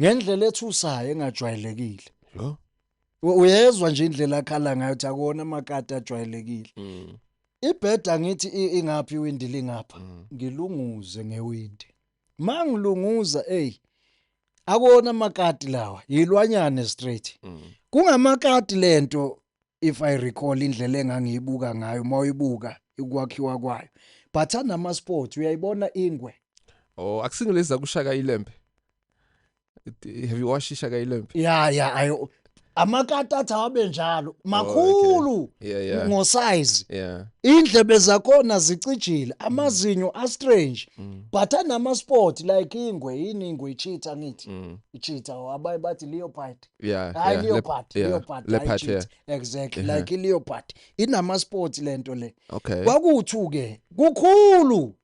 ngendlela ethusayo engajwayelekile uyezwa nje indlela akhala ngayo ukuthi akona amakati ajwayelekile ibed angithi ingaphi iwindi lingapha ngilunguze ngewindi mangilunguza akona amakati lawa yilwanyane straight kungamakati lento if I recall indlela engangiyibuka ngayo mawuyibuka ukwakhiwa kwayo but anama sport uyayibona ingwe akusingileza kushaka ilembe have you watched Shaka ilembe yeah amakatata abe njalo makhulu ngo size yeah indlebe zakhona zicijile amazinyo astrange but anama sport like ingwe icheetah ngithi icheetah abaye bathi leopard leopard yeah. exactly like leopard inama sport lento le okay kwakuthu ke kukhulu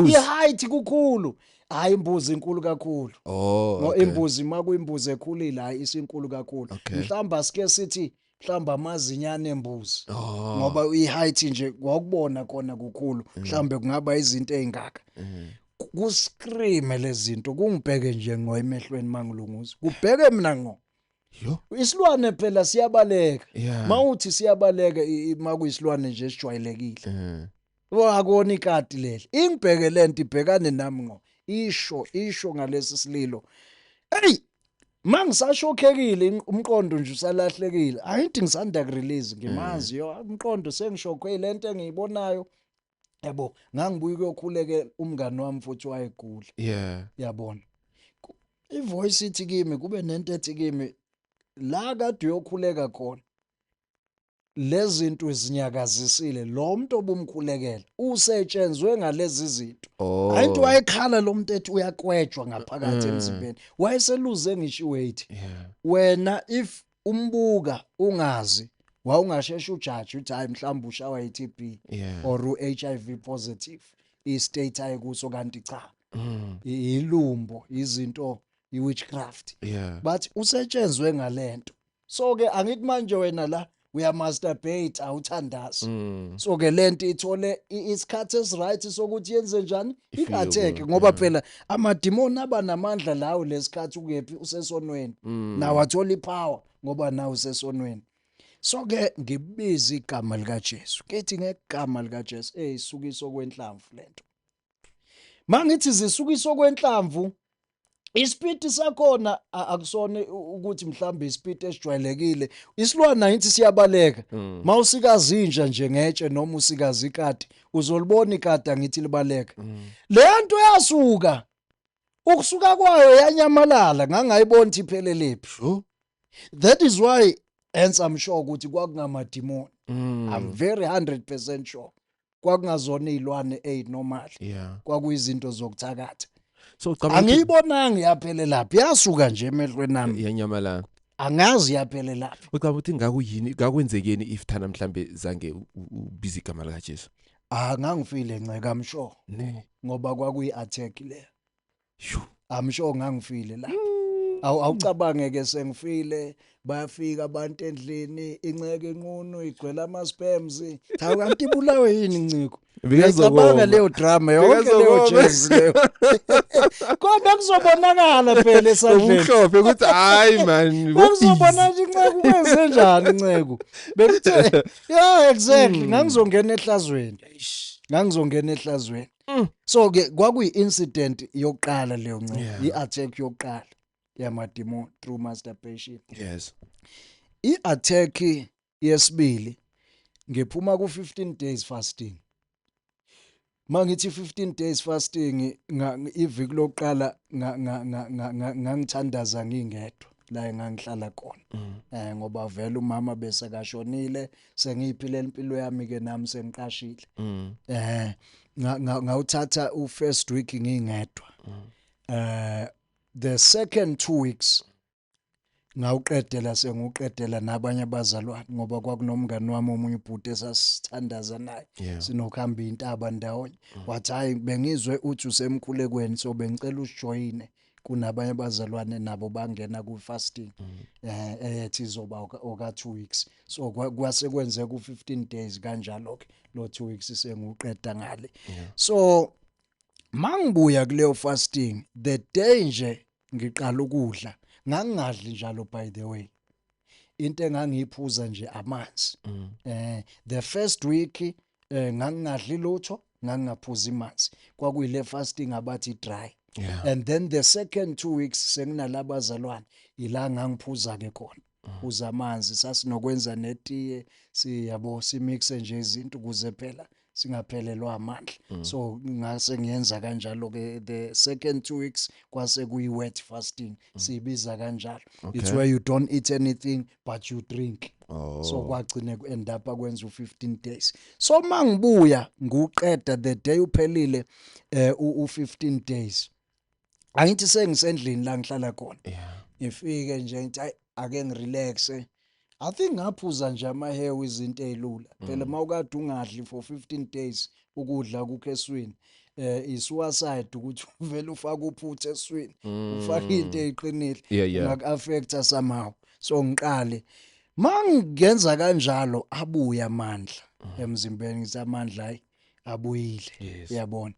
i-height kukhulu hayi imbuzi inkulu kakhulu no imbuzi makuyimbuzi ekhulile hayi isinkulu kakhulu mhlamba sike sithi mhlamba amazinyane embuzi ngoba i-height nje kwakubona khona kukhulu mhlambe kungaba izinto ezingaka kuscream lezinto kungibheke nje ngo emehlweni mangilunguza kubheke mina ngo isilwane phela siyabaleka mawuthi siyabaleka makuyisilwane nje sijwayelekile akona ikati leli ingibheke lento ibhekane nami ngo isho ngalesi sililo hey mangisashokekile umqondo nje usalahlekile ayithi ngisanda kurelease ngimazi yo umqondo sengishokwe lento engiyibonayo yabo ngangibuye ukuyokhuleke umngani wami futhi wayegula yabona ivoice ithi kimi kube nento ethi kimi la kade uyokhuleka khona lezinto ezinyakazisile lo muntu obumkhulekela usetshenzwe ngalezi zinto ayinto wayekhala lo muntu ethi uyakwetshwa ngaphakathi emzimbeni wayeseluze ngisho weight wena if umbuka ungazi wawungasheshe ujudge uthi hayi mhlawumbe ushawa iTB or uHIV positive istate ayikuso kanti cha ilumbo izinto iwitchcraft but usetshenzwe ngalento so ke angithi manje wena la uyamasturbate awuthandazi so ke lento ithole isikhathi esiright sokuthi yenze njani i-attack ngoba phela amadimoni aba namandla lawo lesikhathi ukephi usesonweni nawo athola ipower ngoba nawo usesonweni so ke ngibiza igama lika Jesu kethi ngegama lika Jesu isukiso kwenhlamvu lento mangithi zisukiso kwenhlamvu isipiti sakhona akusona ukuthi mhlambe isipiti esijwayelekile isilwana ngithi siyabaleka mawusikazi inja nje ngetshe noma usikazi ikati uzolibona ikati ngithi libaleka lento yasuka ukusuka kwayo yanyamalala ngangayibona ukuthi iphelelepi that is why hence I'm sure ukuthi kwakungamadimoni I'm very 100% sure kwakungazona izilwane ezinormal kwakuyizinto zokuthakatha so angiyibonanga yaphelela laphi yasuka nje emehlweni nami yanyamalala angazi yaphelela laphi ucaba ukuthi ngakuyini ngakwenzekeni if thana mhlambe zange ubiza igama lika Jesu ngangifile nceka I'm sure ngoba kwakuyi attack le I'm sure ngangifile la awucabange ke sengifile bayafika abantu endlini inceke enqunu igcwela ama spams cha kanti ibulawe yini inciko ngiyacabanga leyo drama yonke leyo jazz leyo kodwa kuzobonakala phela esandleni umhlophe ukuthi hayi man kuzobona nje inceke kwenze njani inceke bekuthe yeah exactly ngangizongena ehlazweni so ke kwakuyi incident yokuqala leyo nceke i-attack yokuqala yamademon through masturbation i-attack yesibili ngiphuma ku 15 days fasting mangithi 15 days fasting iviki lokuqala ngangithandaza ngingedwa la engangihlala khona ngoba vele umama bese kashonile sengiyiphile impilo yami ke nami sengiqashile ngawuthatha u-first week ngingedwa the second 2 weeks ngawuqedela senguqedela nabanye abazalwane ngoba kwakunomngani wami omunye ubhuti esasithandaza naye sinokuhamba intaba ndawonye wathi hayi bengizwe uthi usemkhulekweni so bengicela usijoyine kunabanye abazalwane nabo bangena ku fasting ethi izoba oka 2 weeks so kwase kwenzeka ku 15 days kanjalo ke lo 2 weeks senguqeda ngale so mangibuya kuleyo fasting the day nje ngiqala ukudla ngangingadli njalo by the way into engangiphuza nje amanzi the first week ngangingadli lutho ngangingaphuza amanzi kwakuyile fasting abathi dry and then the second 2 weeks senginalabazalwane ila ngangiphuza ke khona phuza amanzi sasinokwenza netiye siyabo simixe nje izinto kuze phela singaphelelwa amandla. So ngase ngiyenza kanjalo ke the second 2 weeks kwase kuyi wet fasting sibiza kanjalo. It's where you don't eat anything but you drink. So kwagcine ku end up kwenza u15 days. So mangibuya nguqeda the day uphelile u15 days. Angithi sengisendlini la ngihlala khona. Ngifike nje ngithi ake ngirelaxe. I think ngaphuza nje amahewu izinto ezilula. Phela mawukade ungadli for 15 days ukudla kukho eswini. Isuicide ukuthi uvele ufake uphuthe eswini. Ufake into eziqinile ungaku-affecta somehow. So ngiqale mangenza kanjalo abuya amandla emzimbeni ngithi amandla hayi abuyile uyabona.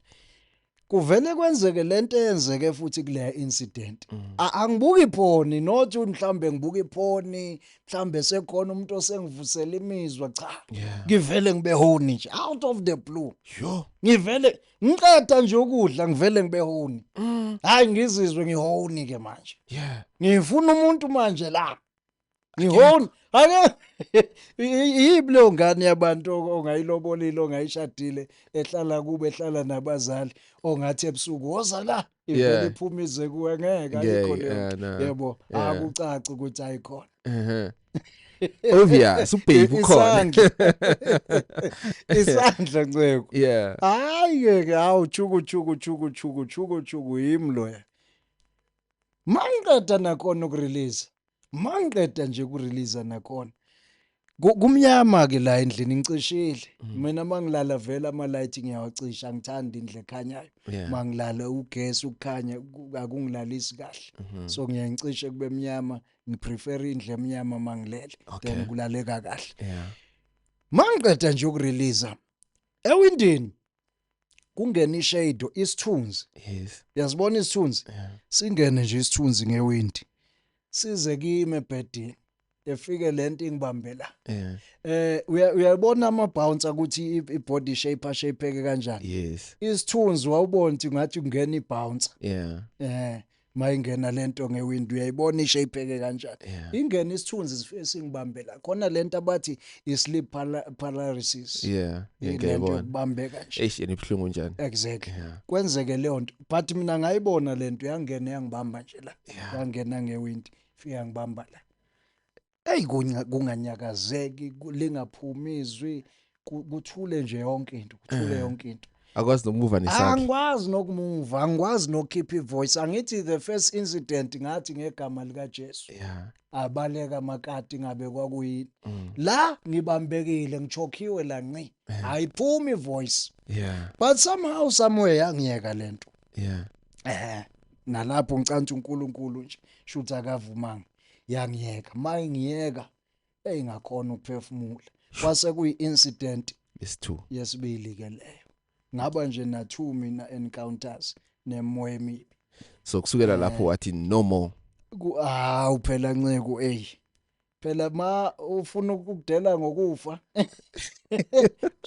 Kuvele kwenzeke lento eyenzeke futhi kule incident. Angibuki iphoni not mhlambe ngibuka iphoni mhlambe sekhona umuntu osengivusela imizwa cha. Ngivele ngibe honi nje out of the blue. Ngivele ngiqeda nje ukudla ngivele ngibe honi. Hayi ngizizwe ngihoni ke manje. Ngifuna umuntu manje la. Ngihoni. Ake yiblo ngane yabantu ongayilobolile ongayishadile ehlala kube ehlala nabazali ongathi ebusuku woza la ivele iphumize kuwe ngeke ayikho leyo yebo akucaci ukuthi ayikhona. Obvious ubheki ukhona. Isandla nceko. Hayi ke awu chuku yimlo ya. Mangiqeda nakhona ukurelease. Mangiqeda nje ukurelease nakhona. Kumnyama ke la endlini ngicishile. Mina mangilala vela ama light ngiyawacisha ngithanda indle ekhanyayo. Mangilala ugesi ukukhanya akungilalisi kahle. So ngiyangicishe kube emnyama ngiprefer indle emnyama mangilele then kulaleka kahle. Mangiqeda nje ukurelease ewindini kungena ishade isithunzi. Yazibona isithunzi? Singene nje isithunzi ngewindi. Size kimi ebhedini. Efike lento ingibambela. Uyabona ama bounce ukuthi I body shape kanjani. Isithunzi wawubona ukuthi ngathi ungena ibounce. Mayingena lento ngewindi uyayibona ishape kanjani. Ingena isithunzi singibambela. Khona lento abathi sleep paralysis. Ngiyayibona. Bambeka nje. Ibhlungu njani. Exactly. Kwenzeke leyo nto. But mina ngayibona lento yangena yangibamba nje la. Yangena ngewindi. Fika ngibamba la. Kunganyakazeki lingaphumi izwi kuthule nje yonke into akwazi nokumove nesandla angikwazi nokumuva angikwazi nokukhipha ivoice angithi the first incident ngathi ngegama lika Jesu abaleka amakati ngabe kwakuyini la ngibambekile ngichokhiwe la nci ayiphumi ivoice but somehow somewhere yangiyeka lento nalapho ngicantsa uNkulunkulu nje shuthi akavumanga yangiyeka mayingiyeka engakhona ukuphefumula kwase kuyi incident yesibili ke leyo ngaba nje na 2 mina encounters nemoya emibi so kusukela lapho wathi no more phela nceko phela ma ufuna ukudela ngokufa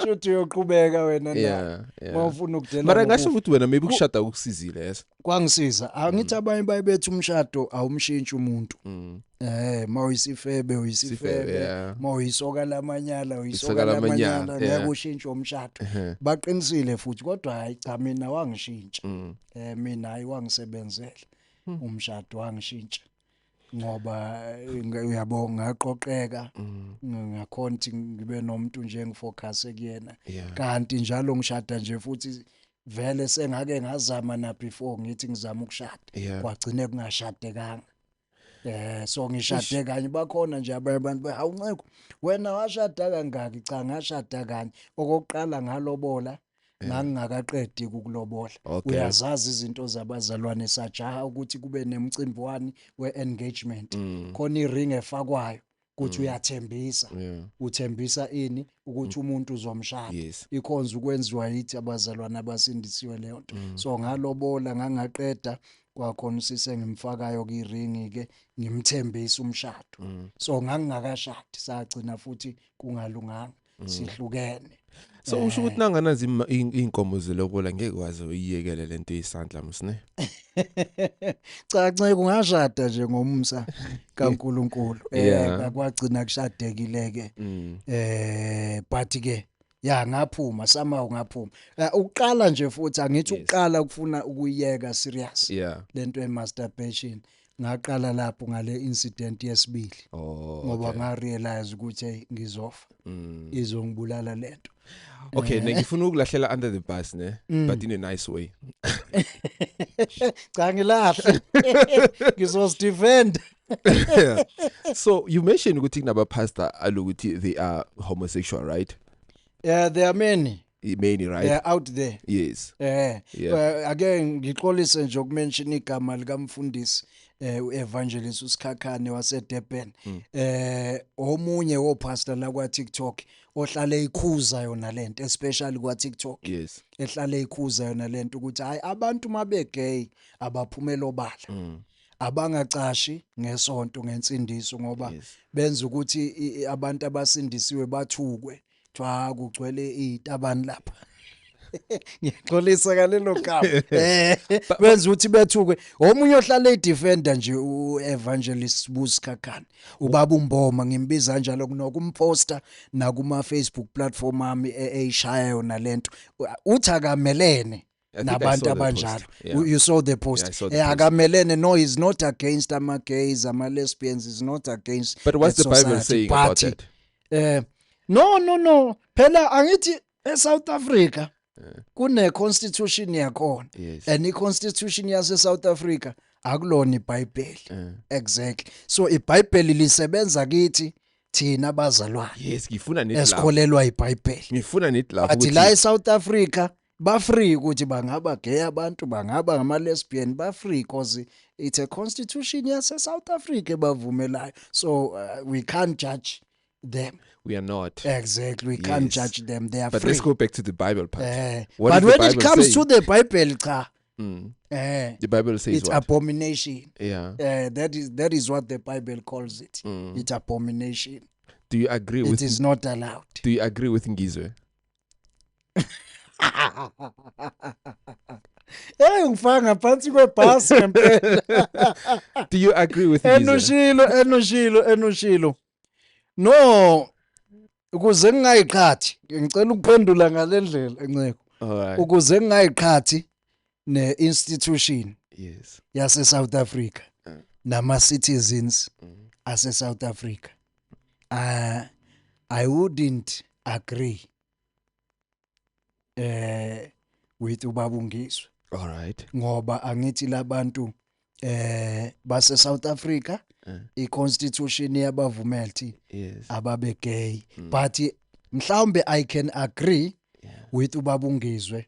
shothi uyoqhubeka wena na ufuna ukudela mara ngasho ukuthi wena maybe ukushada ukusizile yes kwangisiza angithi abanye bayibethu umshado awumshintshi umuntu mawuyisifebe mawisoka lamanyala ngeke ushintshe umshado baqinisile futhi kodwa hayi cha mina wangishintsha mina hayi wangisebenzela umshado wangishintsha ngoba uyabonga ngaqoqeka ngakhona ukuthi ngibe nomuntu nje ngifocus kuyena kanti njalo ngishada nje futhi vele sengake ngazama na before ngithi ngizama ukushada kwagcine kungashadekanga so ngishade kanye bakhona nje abantu awunceko wena washada kangaki cha ngashada kanye okokuqala ngalobola ngangakaqedi ukulobola uyazazi izinto zabazalwane sajaha ukuthi kube nemicimbi wani we-engagement khona iring efakwayo ukuthi uyathembisa uthembisa ini ukuthi umuntu uzomshada ikhonza ukwenziwa yithi abazalwane abasindisiwe leyo nto so ngalobola ngangaqeda kwakhona usise ngimfakayo kwiringi ke ngimthembisa umshado so ngangakashadi sagcina futhi kungalunganga sihlukene so usho ukuthi nanganazi inkomo zelobola ngeke wazi uyiyekele lento yesandla msine cha kungashada nje ngomsa kaNkuluNkulu akwagcina kushadekile ke but ke ya ngaphuma somehow ngaphuma uqala nje futhi angithi uqala ukufuna ukuyeka serious lento emasturbation ngaqala lapho ngale incident yesibili ngoba nga realize ukuthi hey ngizofa izongibulala lento. Okay, ngifuna ukulahlela under the bus ne, but in a nice way. Cha ngilahle. Ngizos-defend. So you mentioned ukuthi kunaba pastor alukuthi they are homosexual, right? Yeah, there are many. Many, right? They are out there. Yes. Again ngixolise nje ukumention igama likamfundisi uEvangelist uSikhakhane waseDurban. Omunye wopastor la kwa TikTok ohlale ikhuza yona lento especially kwa TikTok. Yes. Ehlale ikhuza yona lento ukuthi hayi abantu mabe gay abaphumela obala. Abangacashi ngesonto ngensindiso ngoba benza ukuthi abantu abasindisiwe bathukwe thwa kugcwele izitabani lapha. Ngixolisa kalelo gama benza ukuthi bethukwe omunye ohlala edefender nje uEvangelist Busikhakhane ubaba uMboma ngimbiza kanjalo kunokumposter na kuma Facebook platform ami eyishaya yona lento uthi akamelene nabantu abanjalo. You saw the post. Akamelene, no, he's not against ama gays ama lesbians, he's not against. But what's the Bible saying about it? No phela angithi eSouth Africa kune constitution yakhona and iconstitution yase South Africa akulona iBhayibheli. Exactly. So iBhayibheli lisebenza kithi thina abazalwane. Yes, ngifuna nithi la esikholelwa iBhayibheli. Ngifuna nithi la ukuthi la eSouth Africa ba free ukuthi bangaba gay abantu bangaba ngama lesbian ba free because it's a constitution yase South Africa ebavumelayo. So we can't judge them. We are not. Exactly. We can't judge them. They are but free. Let's go back to the Bible part. But when it comes to the Bible, the Bible says it's what? Abomination. Yeah. That is what the Bible calls it. It's abomination. Do you agree with it? Is not allowed. Do you agree with Ngizwe? Ngifanga phansi kwebhasi ngempela. Do you agree with Ngizwe? Enoshilo. No. Ukuze ngingayiqhathi ngicela ukuphendula ngalendlela enceko. Ukuze ngingayiqhathi ne-institution yase South Africa nama citizens ase South Africa. I wouldn't agree with ubaba uNgizwe. All right. Ngoba angithi labantu base South Africa i-constitution yabavumela thi ababe gay. But mhlawumbe I can agree with ubaba uNgizwe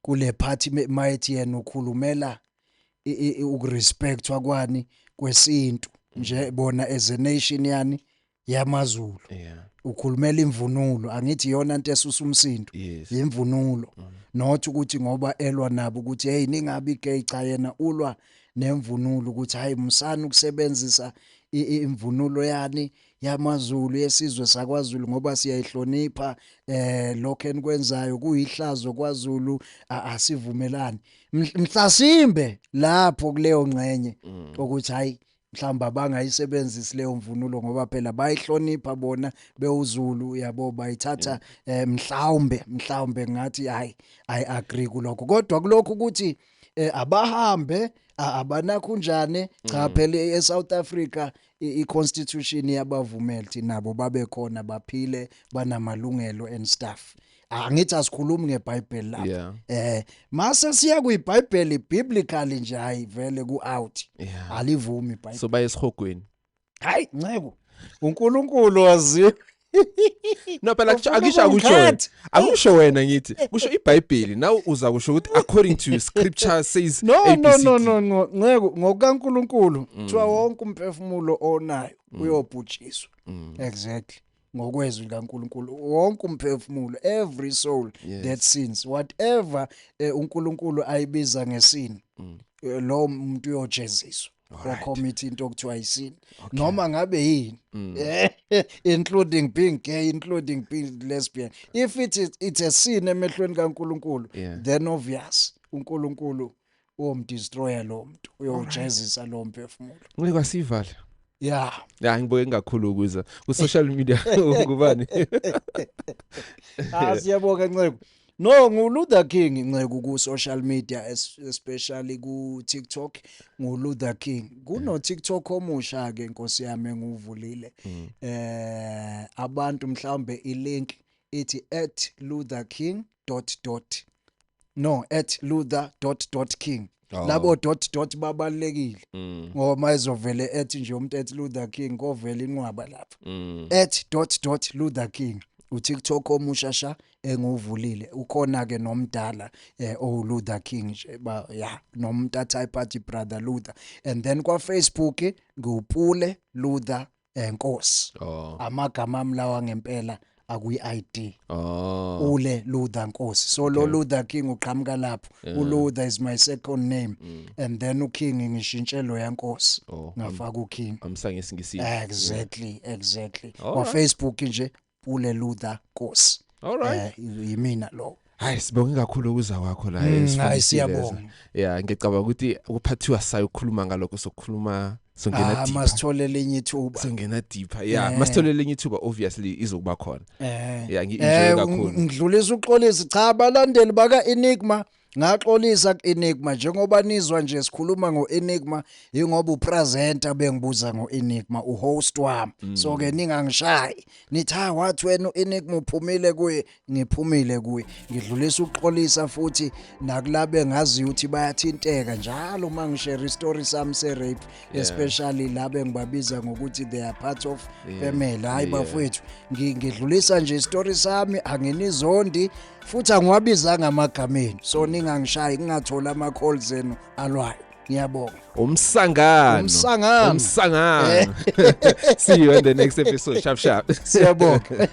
kule party mayithi yena ukhulumela ukurespectwa kwani kwesintu nje bona as a nation yani yamaZulu. Ukhulumela imvunulo angithi yona into esusa umsindo imvunulo not ukuthi ngoba elwa nabo ukuthi hey ningabi gay cha yena ulwa nemvunulo ukuthi hayi msana ukusebenzisa imvunulo yani yamaZulu yesizwe sakwaZulu ngoba siyayihlonipha lokho enikwenzayo kuyihlazo kwaZulu asivumelani mhlasimbe lapho kuleyo ngcenye ukuthi hayi mhlamba abangayisebenzisi leyo mvunulo ngoba phela bayihlonipha bona beuzulu yabo bayithatha mhlawumbe ngathi hayi I agree kuloko kodwa kuloko ukuthi abahambe abanakho kunjane cha phela eSouth Africa iconstitution yabavumela thi nabo babe khona baphile banamalungelo and stuff. Angithi asikhulumi ngeBhayibheli lapha. Mase siya kuyiBhayibheli biblically nje hayi vele ku out. Alivumi iBhayibheli. So bayesihogweni. Hayi nceko. uNkulunkulu wazi. No phela akusho wena ngithi kusho iBhayibheli now uza kusho ukuthi according to scripture says no nceko ngokaNkulunkulu kuthiwa wonke umphefumulo onayo uyobhutshiswa. Exactly. Ngokwezwi likaNkulunkulu wonke umphefumulo every soul that sins whatever uNkulunkulu ayibiza ngesin lo muntu uyojeziswa for committing into okuthiwa isin noma ngabe yini including being gay including being lesbian if it's a sin emehlweni kaNkulunkulu then obvious uNkulunkulu destroyer lo muntu uyojezisa lo mphefumulo. Ngeke kwasivala Yeah. Ya ngibuke ngakhulu ukuza ku social media ngubani? Siyabonga Ncebo. No, nguLuther King Ncebo ku social media especially ku TikTok nguLuther King. Kuno TikTok omusha ke Nkosi yami enguvulile. Abantu mhlawumbe ilink ithi @lutherking. No, @luther.king. Labo dot babalekile ngoba izovele nje umuntu @Luther King kovela inqwaba lapha @Luther King uTikTok omushasha enguvulile ukhona ke nomdala Luther King nje nomuntu atype athi brother Luther, and then kwa Facebook ngupule Luther Nkosi amagama amlawa ngempela akuyi-ID ule Luther Nkosi. So lo Luther King uqhamuka lapho. Luther is my second name and then uKing ngishintshe lo yaNkosi ngafaka uKing. Amsange singisi. Exactly. Kwa Facebook nje ule Luther Nkosi. Alright. Yimina lo. Hayi sibonge kakhulu ukuza kwakho la Hayi siyabonga. Yeah, ngicabanga ukuthi ukuphathiwa sayo ukukhuluma ngalokho sokukhuluma songena deep. Masithole lenye ithuba. Songena deeper. Yeah, masithole lenye ithuba obviously izokuba khona. Yeah, ngi-enjoy kakhulu. Ngidlulisa uxolisa cha abalandeli baka Enigma ngaxolisa ku-Enigma njengoba nizwa nje sikhuluma ngo-Enigma ingoba upresenter bengibuza ngo-Enigma uhost wami. So ke ningangishayi nithi wathi wena u-Enigma uphumile kuye, ngiphumile kuye. Ngidlulisa uxolisa futhi nakulabe ngazi ukuthi bayathinteka njalo mangishare istory sami se-rape, especially labe ngibabiza ngokuthi they are part of family. Hayi bafowethu ngidlulisa nje istory sami anginizondi futhi angiwabizanga amagameni, so ningangishayi ngingathola ama calls enu alwayo. Ngiyabonga. Umsangano. See you in the next episode. Sharp. Siyabonga.